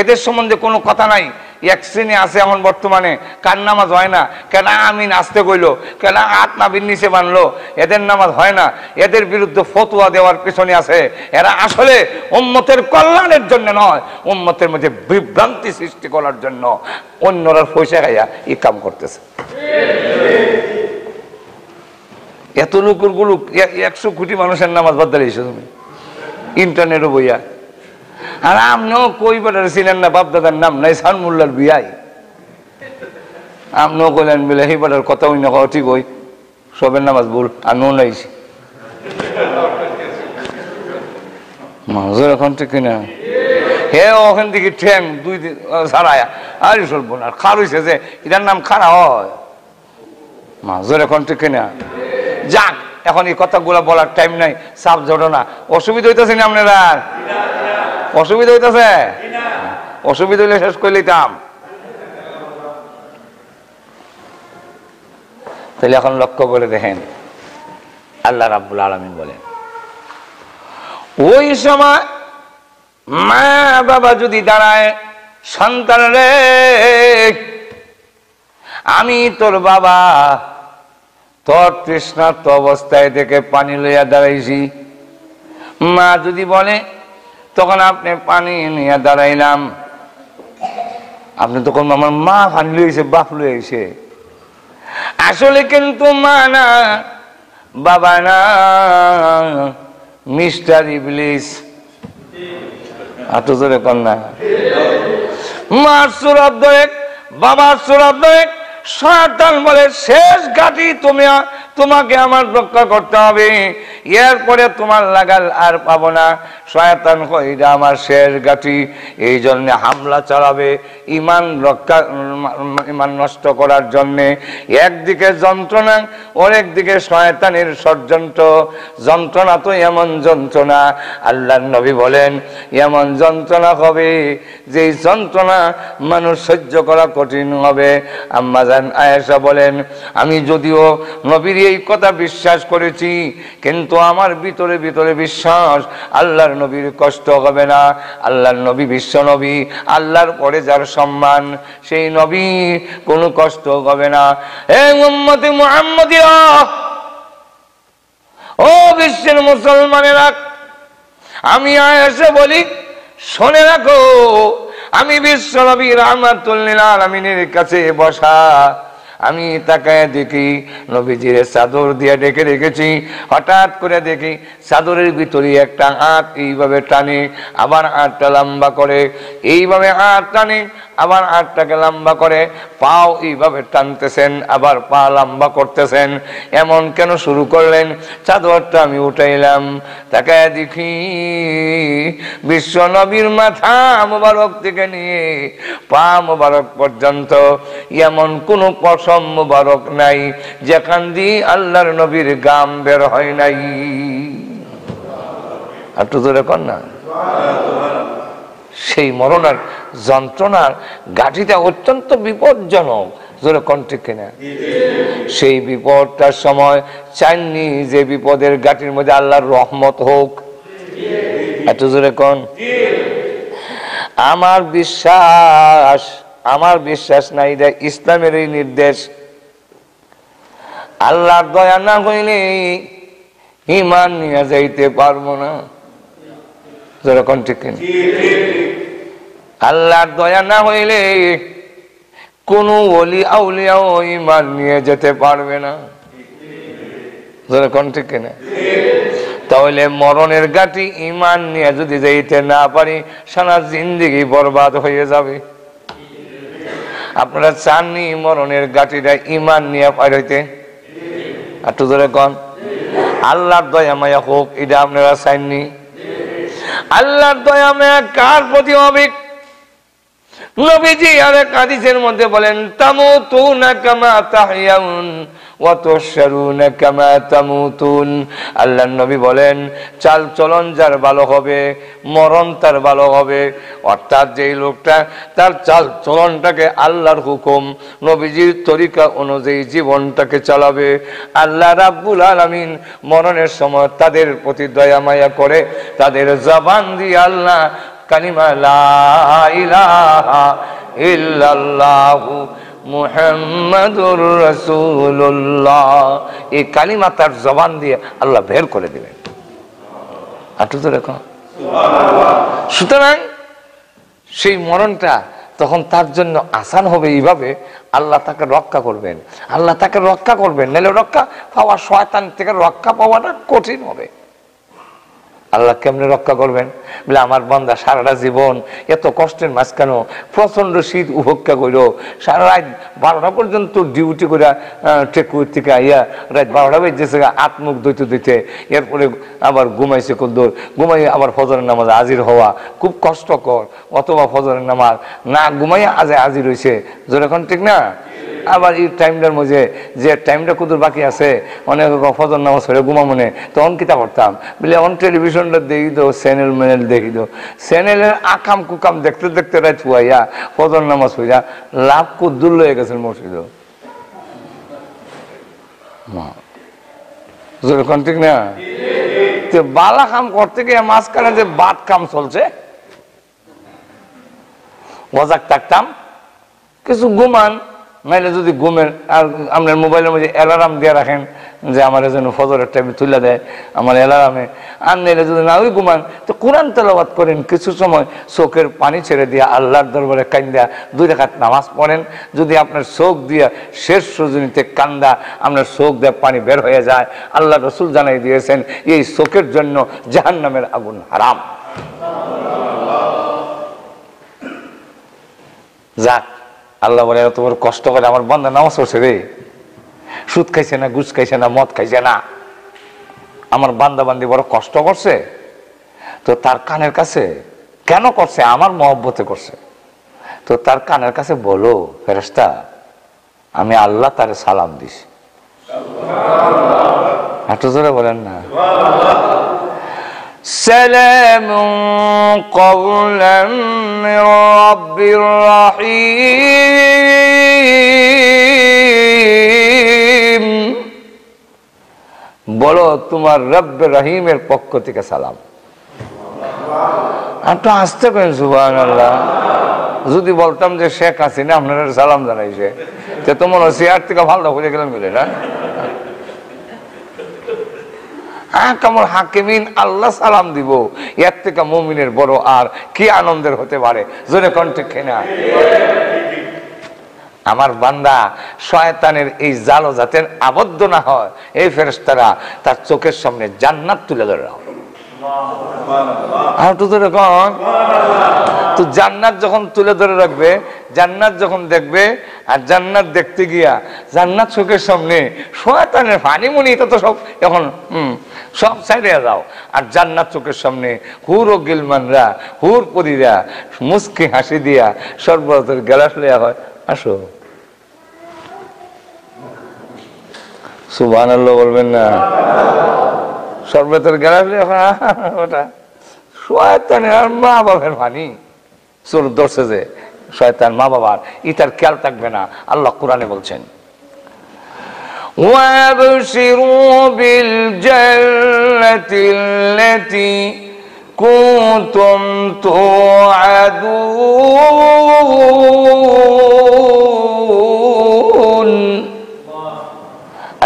B: এদের সম্বন্ধে কোনো কথা নাই। এক শ্রেণী আছে এখন বর্তমানে, কার নামাজ হয় না, কেন আমিন আসতে কইলো, কেন হাত নাভির নিচে বানলো, এদের নামাজ হয় না। এদের বিরুদ্ধে ফতোয়া দেওয়ার পিছনে আছে, এরা আসলে উম্মতের কল্যাণের জন্য নয়, উম্মতের মধ্যে বিভ্রান্তি সৃষ্টি করার জন্য অন্যরা পয়সা খাইয়া এই কাম করতেছে। এত লোকের গুলো 100 কোটি মানুষের নামাজ বাদ দিয়েছো তুমি ইন্টারনেটও বইয়া। আর আপনিও কই বেটার ছিলেন না, বাপ দাদার নাম নাই সানমুল্লার বিয়াই, আপনিও কইলেন বলে এই বেটার কথা ওই না ঠিক ওই সবের নামাজ ভুল, আমিও নাইছি মানুষের এখন ঠিক কিনা। হে ওখান থেকে ঠ্যাং 2 দিন ছাড়ায়া আর চলবো না, খার হয়েছে যে এটার নাম খারা হয় মানুষের এখন ঠিক কিনা। যাক, এখন এই কথাগুলো বলার টাইম নাই, চাপ জড়ো না। অসুবিধা হইতেছে না আপনারা? অসুবিধা হইতেছে? অসুবিধা হইলে শেষ করে লইতাম। তাহলে এখন লক্ষ্য করে দেখেন, আল্লাহ রাব্বুল আলামিন বলেন, ওই সময় মা বাবা যদি দাঁড়ায় সন্তান রে আমি তোর বাবা তোর তৃষ্ণার্ত অবস্থায় থেকে পানি লইয়া দাঁড়াইছি, মা যদি বলে তখন আপনি পানি নিয়ে দাঁড়াইলাম, আপনি তখন আমার মা পানি লইছে বাপ লইছে, আসলে কিন্তু মা না, বাবা না, মিস্টার ইবলিস। আটজোরে কন্যা, মার সুরত ধরে, বাবার সুরত ধরে শয়তান বলে শেষ ঘাটি তোমাকে আমার রক্ষা করতে হবে, এরপরে তোমার লাগাল আর পাবো না। শয়তান কইরা আমার শেষ ঘাটি, এই জন্য হামলা চালাবে ইমান নষ্ট করার জন্য। একদিকে যন্ত্রণা, আরেকদিকে শয়তানের ষড়যন্ত্র। যন্ত্রণা তো এমন যন্ত্রণা, আল্লাহর নবী বলেন এমন যন্ত্রণা হবে যে যন্ত্রণা মানুষ সহ্য করা কঠিন হবে। আম্মা জান আয়েশা বলেন, আমি যদিও নবীর এই কথা বিশ্বাস করেছি, কিন্তু আমার ভিতরে ভিতরে বিশ্বাস আল্লাহর নবীর কষ্ট হবে না। আল্লাহর নবী বিশ্ব নবী, আল্লাহর পরে যার সম্মান, সেই নবী কোনো কষ্ট হবে না। হে উম্মতে মুহাম্মাদিয়া, ও বিশ্বের মুসলমানেরা, আমি আয়েশা বলি শুনে রাখো, আমি বিশ্ব নবী রাহমাতুল লিল আলামিনের কাছে বসা, আমি তাকায় দেখি নবীজির চাদর দিয়ে ডেকে রেখেছি। হঠাৎ করে দেখি চাদরের ভিতরে একটা হাত এইভাবে টানে, আবার হাতটা লম্বা করে, এইভাবে হাত টানে, আবার হাতটাকে লম্বা করে, পাও এইভাবে টানতেছেন, আবার পা লম্বা করতেছেন। এমন কেন শুরু করলেন? চাদরটা আমি উঠাইলাম, তাকায় দেখি বিশ্ব নবীর মাথা মোবারক থেকে নিয়ে পা মোবারক পর্যন্ত এমন কোন পশম মোবারক নাই যেখান দিয়ে আল্লাহর নবীর গাম বের হয় নাই। একটু ধরে কর না। সেই মরণের যন্ত্রণার গাঠিটা অত্যন্ত বিপজ্জনক, জোরে কণ্ঠে কিনা? সেই বিপদটার সময় চাইনি যে বিপদের গাঠির মধ্যে আল্লাহর রহমত হোক। এত জোরে কন। আমার বিশ্বাস নাই, এটা ইসলামের এই নির্দেশ। আল্লাহর দয়া না হইলে ঈমান নিয়ে যাইতে পারবো না। যেরকম ঠিক কিনা? আল্লাহর দয়া না হইলে কোন ওলি আউলিয়াও ঈমান নিয়ে যেতে পারবে না। যেরকম ঠিক কিনা? তাহলে মরণের গাটি ঈমান নিয়ে যদি যাইতে না পারি, সারা জিন্দেগি বরবাদ হয়ে যাবে। আপনারা চাননি মরণের গাটিটা ঈমান নিয়ে পাইতে? একটু ধরে কন। আল্লাহর দয়া মায়া হোক, এটা আপনারা চাননি? আল্লাহর দয়া মায়া কার প্রতি হবে? নবীজি আরেক হাদিসের মধ্যে বলেন, তামুতুনা কামা তাহইয়াউন ওয়া তুহশারুনা কামা তামুতুন। আল্লাহর নবী বলেন, চাল চলন যার ভালো হবে, মরণ তার ভালো হবে। অর্থাৎ যেই লোকটা তার চাল চলনটাকে আল্লাহর হুকুম, নবীজির তরিকা অনুযায়ী জীবনটাকে চালাবে, আল্লাহ রাব্বুল আলামিন মরণের সময় তাদের প্রতি দয়া মায়া করে তাদের জবান দিয়ে আল্লাহ কালিমা লা ইলাহা ইল্লাল্লাহু মুহাম্মাদুর রাসূলুল্লাহ, এই কালিমা তার জবান দিয়ে আল্লাহ বের করে দিবেন। আটু তো দেখো। সুতরাং সেই মরণটা তখন তার জন্য আসান হবে। এইভাবে আল্লাহ তাকে রক্ষা করবেন, আল্লাহ তাকে রক্ষা করবেন, নাহলে রক্ষা পাওয়া, শয়তান থেকে রক্ষা পাওয়াটা কঠিন হবে। আল্লাহ কেমনে রক্ষা করবেন? বলে আমার বান্দা সারাটা জীবন এত কষ্টের মাঝখানে প্রচন্ড শীত উপেক্ষা করল, সারা রাত 12টা পর্যন্ত ডিউটি করে টেকুর থেকে আইয়া রাত 12টা বেজেছে আত্মুখ দইতে দইতে, এরপরে আবার ঘুমাইছে কদ্দুর, ঘুমাইয়া আবার ফজরের নামাজ হাজির হওয়া খুব কষ্টকর। অথবা ফজরের নামাজ না ঘুমাইয়া হাজির হয়েছে, যেরকম ঠিক না? আবার এই টাইমটার মধ্যে যে টাইমটা কদুর বাকি আছে, অনেক ফজর নামাজ পড়ে ঘুমা মনে, তখন কিতা করতাম বলে অন টেলিভিশনটা দেখি দো, চ্যানেল ম্যানেল দেখি দো, চ্যানেলের আকাম কুকাম দেখতে দেখতে রাত হুয়াইয়া ফজর নামাজ পড়িয়া লাভ কদ্দুর লয়ে গেছেন মসজিদ। যেরকম ঠিক না? বালা কাম করতে গিয়ে মাঝখানে যে বাদ কাম চলছে, মজাক থাকতাম কিছু ঘুমান, নাইলে যদি ঘুমের আর আপনার মোবাইলের মধ্যে অ্যালার্ম দিয়ে রাখেন, যে আমার যেন ফজরের টাইমে তুলে দেয় আমার অ্যালার্মে, আর নেলে যদি না ওই ঘুমান তো কোরআন তেলাওয়াত করেন, কিছু সময় চোখের পানি ছেড়ে দিয়া আল্লাহর দরবারে কান্দা 2 রাকাত নামাজ পড়েন। যদি আপনার চোখ দিয়া শেষ রজনীতে কান্দা আপনার চোখ দিয়ে পানি বের হয়ে যায়, আল্লাহ রসুল জানাই দিয়েছেন এই চোখের জন্য জাহান্নামের আগুন হারাম। যাক, আল্লাহ বলে এত বড় কষ্ট করে আমার বান্দা নামাজ পড়ছে রে, সুদ খাইছে না, ঘুষ খাইছে না, মদ খাইছে না, আমার বান্দা বান্দি বড় কষ্ট করছে। তো তার কানের কাছে কেন করছে? আমার মহব্বতে করছে। তো তার কানের কাছে বলো ফেরেশতা, আমি আল্লাহ তারে সালাম দিছি। একটু জোরে বলেন না, সালামুন কওলাম মির রাব্বির রাহিম। বলো তোমার রব্ব রহিমের পক্ষ থেকে সালাম। একটু আসতে করেন সুবহানাল্লাহ। যদি বলতাম যে শেখ হাসিনা আপনারা সালাম জানাইছে, তো মনে হয় চেয়ার থেকে ভালো হয়ে গেলেন বলে না। কামল হাকিমিন আল্লাহ সালাম দিব, এর থেকে মুমিনের বড় আর কি আনন্দের হতে পারে? জোরে কণ্ঠে খেনা। আমার বান্দা শয়তানের এই জাল জাতের আবদ্ধ না হয়, এই ফেরেশতারা তার চোখের সামনে জান্নাত তুলে ধরে। তো জান্নাত যখন তুলে ধরে রাখবে, জান্নাত যখন দেখবে, আর জান্নাত দেখতে গিয়া জান্নাত চোখের সামনে শয়তানের ফানিমুনি তো সব এখন সব সাইডে যাও, আর জান্নাত চোখের সামনে হুর ও গিলমানরা, হুর পরীরা মুস্কি হাসি দিয়া সর্বতের গেলাস লইয়া হয়, আসো। সুবহানাল্লাহ বলবেন না? সর্বতের গেলাস লইয়া ওটা শয়তানের আর মা বাবার ফানি চোর ধরছে যে শয়তান মা বাবার, ইটার খেয়াল থাকবে না। আল্লাহ কোরআনে বলছেন, وَأَبْشِرُوا بِالْجَنَّةِ الَّتِي كُنتُمْ تُوعَدُونَ।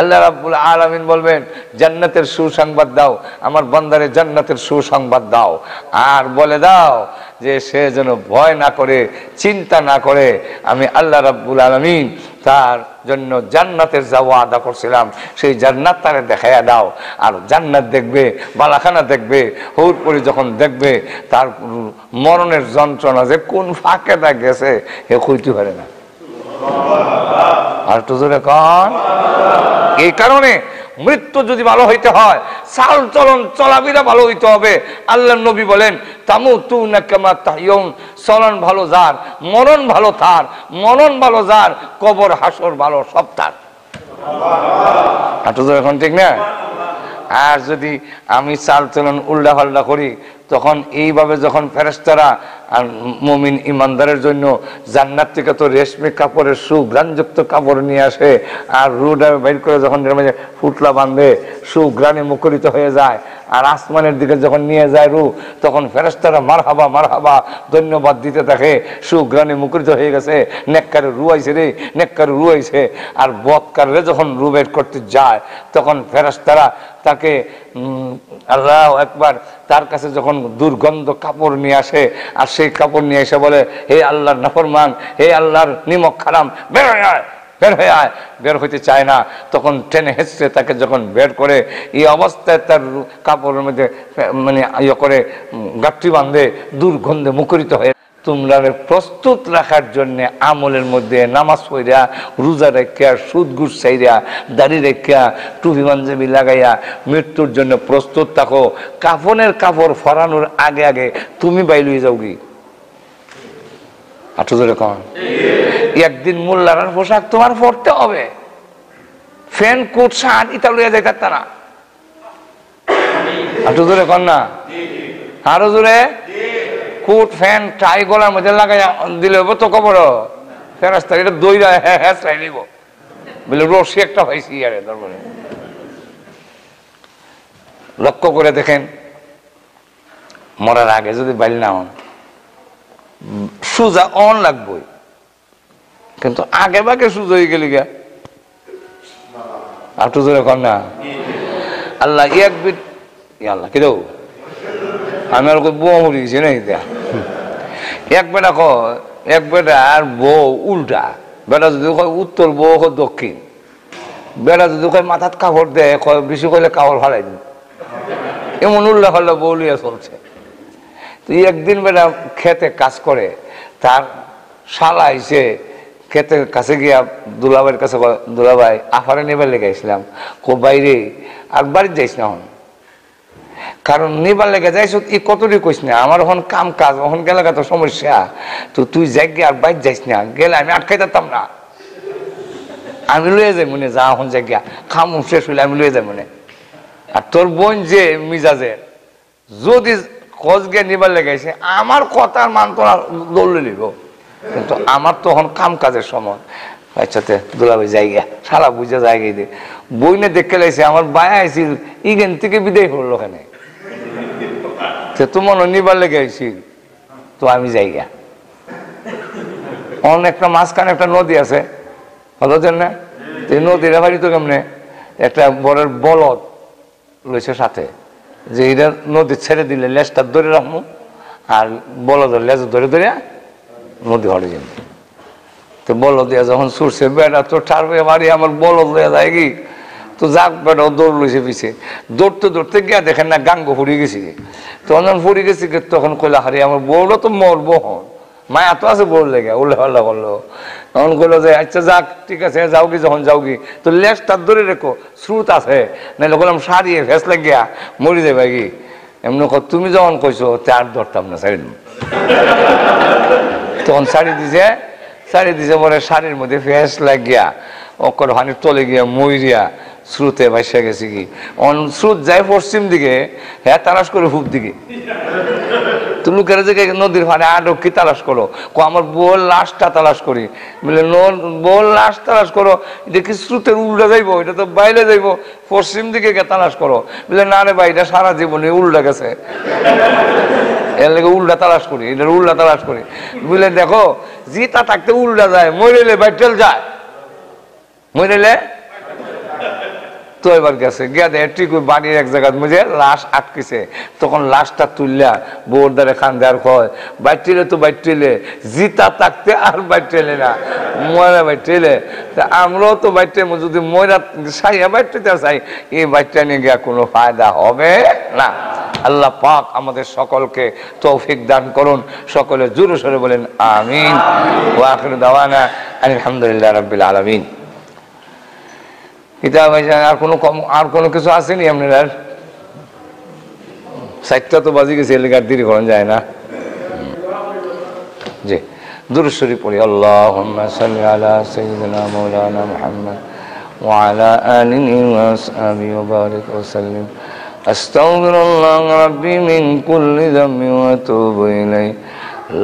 B: আল্লাহ রাব্বুল আলামিন বলবেন, জান্নাতের সুসংবাদ দাও আমার বান্দারে, জান্নাতের সুসংবাদ দাও, আর বলে দাও যে সে যেন ভয় না করে, চিন্তা না করে, আমি আল্লাহ রাব্বুল আলামিন তার জন্য জান্নাতের যা ওয়াদা করছিলাম সেই জান্নাত তারে দেখাইয়া দাও। আর জান্নাত দেখবে, বালাখানা দেখবে, হুর পরি যখন দেখবে তার মরণের যন্ত্রণা যে কোন ফাঁকে তা গেছে হে কইতে পারে না। আর তো জোরে কন। এই কারণে মৃত্যু যদি ভালো হইতে হয়, চাল চলন চলাবিরা ভালো হইতে হবে। আল্লাহ নবী বলেন, তামুতুনা কামা তাহইউন, চলন ভালো যার, মরণ ভালো তার, মরণ ভালো যার, কবর হাসর ভালো সব তার। এখন ঠিক না? আর যদি আমি চাল চলন উল্টা পাল্টা করি, তখন এইভাবে যখন ফেরেশতারা আর মুমিন ইমানদারের জন্য জান্নাত থেকে তো রেশমি কাপড়ের সুঘ্রাণযুক্ত কাপড় নিয়ে আসে, আর রুটা বের করে যখন ফুটলা বাঁধে সুঘ্রাণে মুখরিত হয়ে যায়, আর আসমানের দিকে যখন নিয়ে যায় রু, তখন ফেরেশতারা মারহাবা মারহাবা ধন্যবাদ দিতে থাকে, সুঘ্রাণে মুখরিত হয়ে গেছে, নেককারে রু আইছে রে, নেককারে রু আইছে। আর বদকারে যখন রু বের করতে যায়, তখন ফেরেশতারা তাকে আল্লাহু আকবার, তার কাছে যখন দুর্গন্ধ কাপড় নিয়ে আসে, আর সেই কাপড় নিয়ে এসে বলে, হে আল্লাহর নাফরমান, হে আল্লাহর নিমক হারাম, বের হয়ে আয়, বের হয়ে আয়। বের হইতে চায় না, তখন টেনে হেঁচড়ে তাকে যখন বের করে, এই অবস্থায় তার কাপড়ের মধ্যে মানে ইয়ে করে গাঁটটি বাঁধে, দুর্গন্ধে মুখরিত হয়ে। তোমরা প্রস্তুত রাখার জন্য আমলের মধ্যে নামাজ পড়িয়া, রোজা রেখা, সুদ ঘুষ চাইরা, দাড়ি রেখা, টুপি পাঞ্জাবি লাগাইয়া মৃত্যুর জন্য প্রস্তুত থাকো। কাফনের কাপড় ফরানোর আগে আগে তুমি বাইলুই যাও কি? একদিন মোল্লার পোশাক তোমার পরতে হবে, ফ্যান কোট শার্ট ইটা লইয়া যাইতে না। আটু জোরে কর না, আরো জোরে। কোট ফ্যান টাই গলার মধ্যে লাগাই দিলে তো কবর ফেরাস্তা এটা দইরা হ্যাঁ নিব বলে রশি একটা হয়েছি আরে তারপরে। লক্ষ্য করে দেখেন, মরার আগে যদি বাইল না হন, সোজা অন লাগবই, কিন্তু আগে বাগে সোজা হয়ে গেলি গা একটু জোরে কর না। আল্লাহ এক বিট আল্লাহ কি দেব আমি আর বউ মরি গেছি না এক বেটা এক বেটা আর বউ উল্টা। বেটা যদি কয় উত্তর, বউ কয় দক্ষিণ। বেটা যদি কয় মাথাত কাপড় দেয়, কয় বেশি করলে কাপড় ফালাই দিন। এমন উল্লা হল্লা বউ লিয়া চলছে। তো একদিন বেটা খেতে কাজ করে, তার শালা আইসে ক্ষেতের কাছে গিয়া দুলাভাইয়ের কাছে, দুলাভাই আফারে নেবার লেগে আসলাম। কো বাইরে আর বাড়িতে যাইস না হন, কারণ নেবার লেগে যাইস ই কতটুকু কইস না, আমার ওখান কাম কাজ ওখান গেলে তো সমস্যা, তো তুই যাই গিয়ে আর বাইর যাইস না, গেলে আমি আটকাই দিতাম না, আমি লয়ে যাই মনে যা এখন যাই গিয়া খাম শেষ হইলে আমি লয়ে যাই মনে। আর তোর বোন যে মিজাজের, যদি খোঁজ গিয়ে নিবার লেগেছে আমার কথার মান তো দৌড়লে নিব, কিন্তু আমার তখন কাম কাজের সময়। আচ্ছা দুলাভাই জায়গা সারা বুঝে জায়গায় দে বইনে দেখে লাইছে আমার বায়া আইছিল ইগেন থেকে বিদায় করলো ওখানে, তোমার নিবার লেগে আইছিল, তো আমি জায়গা একটা মাঝখানে একটা নদী আছে বলছেন না, নদীর বাড়ি তো কেমনে একটা বড়ের বলদ রয়েছে সাথে, যে এটা নদী ছেড়ে দিলে লেজটা ধরে রাখবো আর বলদের লেজ ধরে ধরে নদী হরে যাবে। তো বলদ দিয়া যখন ছুটছে বেড়া তো ঠারবে মারি আমার বলদ লইয়া যায় কি, তো যাক বেড়াও দৌড় লইছে পিছিয়ে, দৌড়তে দৌড়তে গিয়া দেখেন না গাঙ্গ ফুরিয়ে গেছি। তখন ফুরিয়ে গেছি তখন কইলা হারি আমার বউটা তো মরবো হন, মায়া তো আছে বউর লেগে, উল্লে হল্লা করলো। তখন কইলো যে আচ্ছা যাক ঠিক আছে যাও কি, যখন যাও কি তো লেজ তার ধরে রেখো, স্রোত আছে নাহলে বললাম সারিয়ে ফেস লাগিয়া মরি যাবে কি। এমনি তুমি যখন কইছো তার ধরতাম না, ছাড়ি তখন ছাড়ি দিছে পরে শাড়ির মধ্যে ফেস লাগিয়া অকর হানি তলে গিয়া মইরিয়া স্রোতে ভাসা গেছে কি। স্রোত যায় পশ্চিম দিকে, হ্যাঁ তালাশ করে পূব দিকে। তো লোকেরা যে নদীর পাড়ে আটক কি তালাশ করো, আমার বউর লাশটা তালাশ করি, বলে বউর লাশ তালাশ করো, এটা কি স্রোতের উল্টা যাইবো, এটা তো বাইরে যাইবো, পশ্চিম দিকে তালাশ করো। বলে না রে ভাই এটা সারা জীবনে উল্টা গেছে, এর লেগে উল্টা তালাশ করি, এটার উল্টা তালাশ করি। বুঝলে দেখো জিতা থাকতে উল্টা যায়, মরেলে বাইটেল যায়, মরেলে তো এবার গেছে গিয়া দেয় ঠিক বাড়ির এক জায়গায় মুঝে লাশ আটকেছে। তখন লাশটা তুললা বউর দ্বারে খান দেওয়ার কয় বাইটেলে তো বাইটেলে, জিতা থাকতে আর বাইটেলে না, ময়রা বাইটেলে। তা আমরাও তো বাইটে যদি ময়রা সাইয়া বাইটতে চাই, এই বাইটটা নিয়ে গিয়া কোনো ফায়দা হবে না। আল্লাহ পাক আমাদের সকলকে তৌফিক দান করুন, সকলে জোরে সোরে বলেন আমিন। ওয়া আখিরু দাওয়ানা আলহামদুলিল্লাহ রাব্বিল আলামিন। এটা আর কোনো কিছু আসেনি আপনার? সাইটটা তো বাজি গেছে, এলাকার দেরি করেন যায় না। জি দুরূদ শরীফ পড়ি। আল্লাহুম্মা সাল্লি আলা সাইয়্যিদিনা মাওলানা মুহাম্মদ ওয়া আলা আলিহি ওয়া আসহাবিহি ওয়া বারিক ওয়া সাল্লিম। আস্তাগফিরুল্লাহ রাব্বি মিন কুল্লি যামবি ওয়া আতুবু ইলাইহি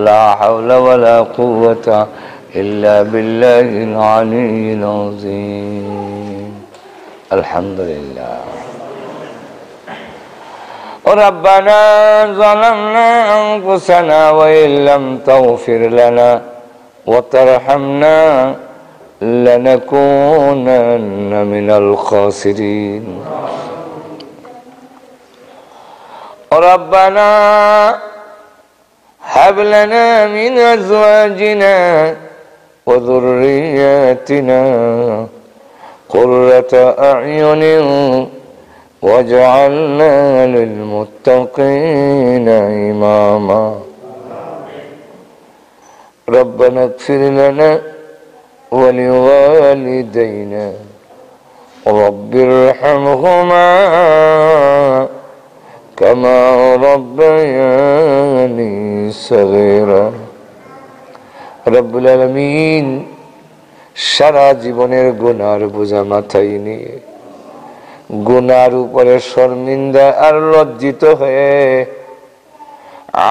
B: লা হাওলা ওয়া লা কুওয়াতা ইল্লা বিল্লাহিল আলিয়্যিল আযীম। আলহামদুলিল্লাহ। ربنا ظلمنا أنفسنا وإن لم تغفر لنا وترحمنا لنكونن من الخاسرين. ربنا هب لنا من أزواجنا وذرياتنا قرة أعين واجعلنا للمتقين إماما. ربنا اغفر لنا ولوالدينا رب ارحمهما كما ربياني صغيرا. رب العالمين সারা জীবনের গুনার বোঝা মাথায় নিয়ে, গুনার উপরে শর্মিন্দা আর লজ্জিত হয়ে,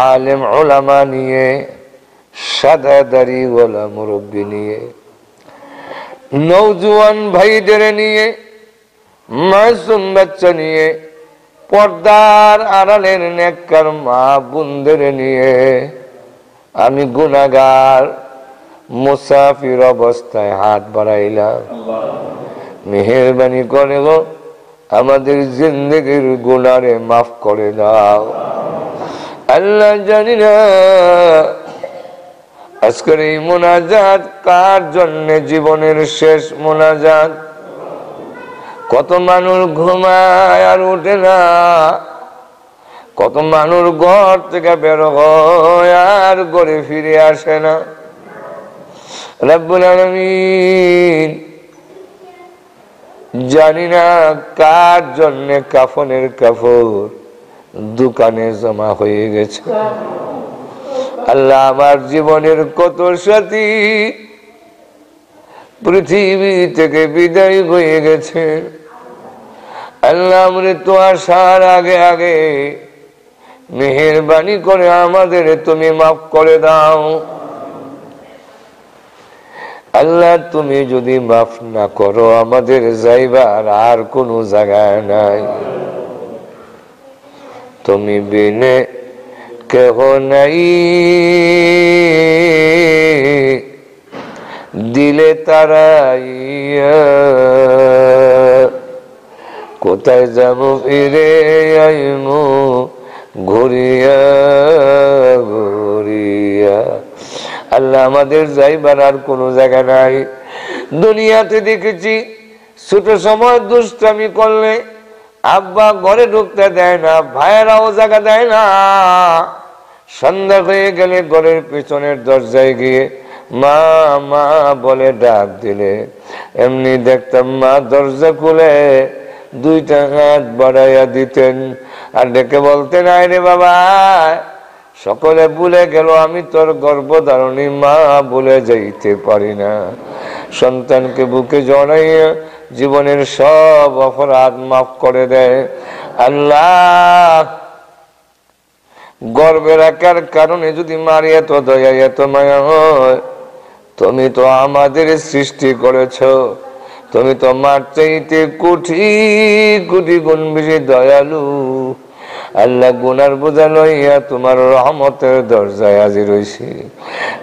B: আলেম ওলামা নিয়ে, সাদা দাড়িওয়ালা মুরব্বী নিয়ে, নওজোয়ান ভাইদের নিয়ে, মাসুম বাচ্চা নিয়ে, পর্দার আড়ালের নেককার মা বোনদের নিয়ে আমি গুনাহগার মুসাফির অবস্থায় হাত বাড়াইলাম।
A: মেহেরবানি করে গো আমাদের জিন্দেগির গুনারে মাফ করে দাও। আল্লাহ জানি না আজকের এই মোনাজাত কার জন্য জীবনের শেষ মোনাজাত। কত মানুষ ঘুমায় আর ওঠে না, কত মানুষ ঘর থেকে বের হয় আর ঘরে ফিরে আসে না। রব্বুল আলামিন জানি না কার জন্য কাফনের কাপড় দোকানে জমা হয়ে গেছে। আল্লাহ আমার জীবনের কত সাথী পৃথিবী থেকে বিদায় হয়ে গেছে। আল্লাহ মৃত্যু আসার আগে আগে মেহেরবানি করে আমাদের তুমি মাফ করে দাও। আল্লাহ তুমি যদি মাফ না করো আমাদের যাইবার আর কোনো জায়গা নাই। তুমি বিনে কেহ নাই, দিলে তারাইয়া কোথায় যাব ফিরে আইমু ঘুরিয়া ঘুরিয়া। আল্লাহ আমাদের যাইবার আর কোনো জায়গা নাই। দুনিয়াতে দেখেছি ছোট সময় দুষ্টামি করলে আব্বা ঘরে ঢুকতে দেয় না, ভাইয়েরাও জায়গা দেয় না। সন্ধ্যা হয়ে গেলে ঘরের পিছনের দরজায় গিয়ে মা মা বলে ডাক দিলে এমনি দেখতাম মা দরজা খুলে দুইটা হাত বাড়াইয়া দিতেন আর ডেকে বলতেন আয় রে বাবা। সকলে ভুলে গেল আমি তোর গর্ভধারণী মা, ভুলে যাইতে পারি না। সন্তানকে বুকে জড়াইয়া জীবনের সব অপরাধ মাফ করে দেয়। আল্লাহ গর্বে রাখার কারণে যদি মারি এত দয়া এত মায়া হয়, তুমি তো আমাদের সৃষ্টি করেছ, তুমি তো মার চাইতে কোটি কোটি গুণ বেশি দয়ালু। আল্লাহ গুনার বোঝা লইয়া তোমার রহমতের দরজায় হাজির হইছি।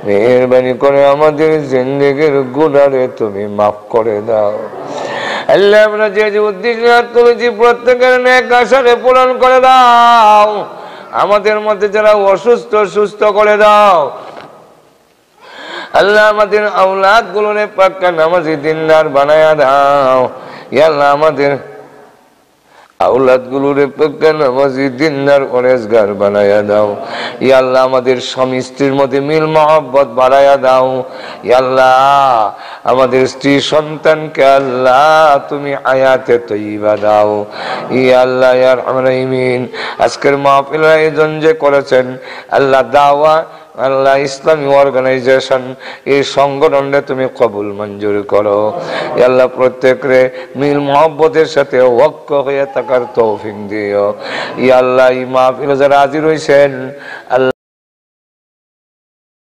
A: মেহেরবানি করে আমাদের জিন্দেগির গুনারে তুমি মাফ করে দাও। আল্লাহ আমরা যে যে উদ্দেশ্য তুলেছি প্রত্যেকের নেক আশাকে পূরণ করে দাও। আমাদের মধ্যে যারা অসুস্থ সুস্থ করে দাও। আল্লাহ আমাদের আওলাদ গুলোরে পাক্কা নামাজি দিনদার বানায়া দাও। ইয়া আল্লাহ আমাদের আওলাদ গুলোরে পাক্কা নামাজি দিনদার পরেজগার বানায়া দাও। ইয়া আল্লাহ আমাদের স্বামী স্ত্রীর মধ্যে মিল মহব্বত বাড়ায়া দাও। ইয়া আল্লাহ আমাদের স্ত্রী সন্তানকে আল্লাহ তুমি আয়াতে তৈবা দাও। ইয়া আল্লাহ ইয়া রাহমান রাহিমিন আজকের মাহফিল আয়োজন যে করেছেন আল্লাহ দাওয়া আল্লাহ ইসলামী অর্গানাইজেশন এই সংগঠনটা তুমি কবুল মঞ্জুর করো। আল্লাহ প্রত্যেকরে মিল মহব্বতের সাথে ঐক্য হয়ে থাকার তৌফিক দিও। ইয়া আল্লাহ এই মাহফিলে যারা হাজির হইছেন আল্লাহ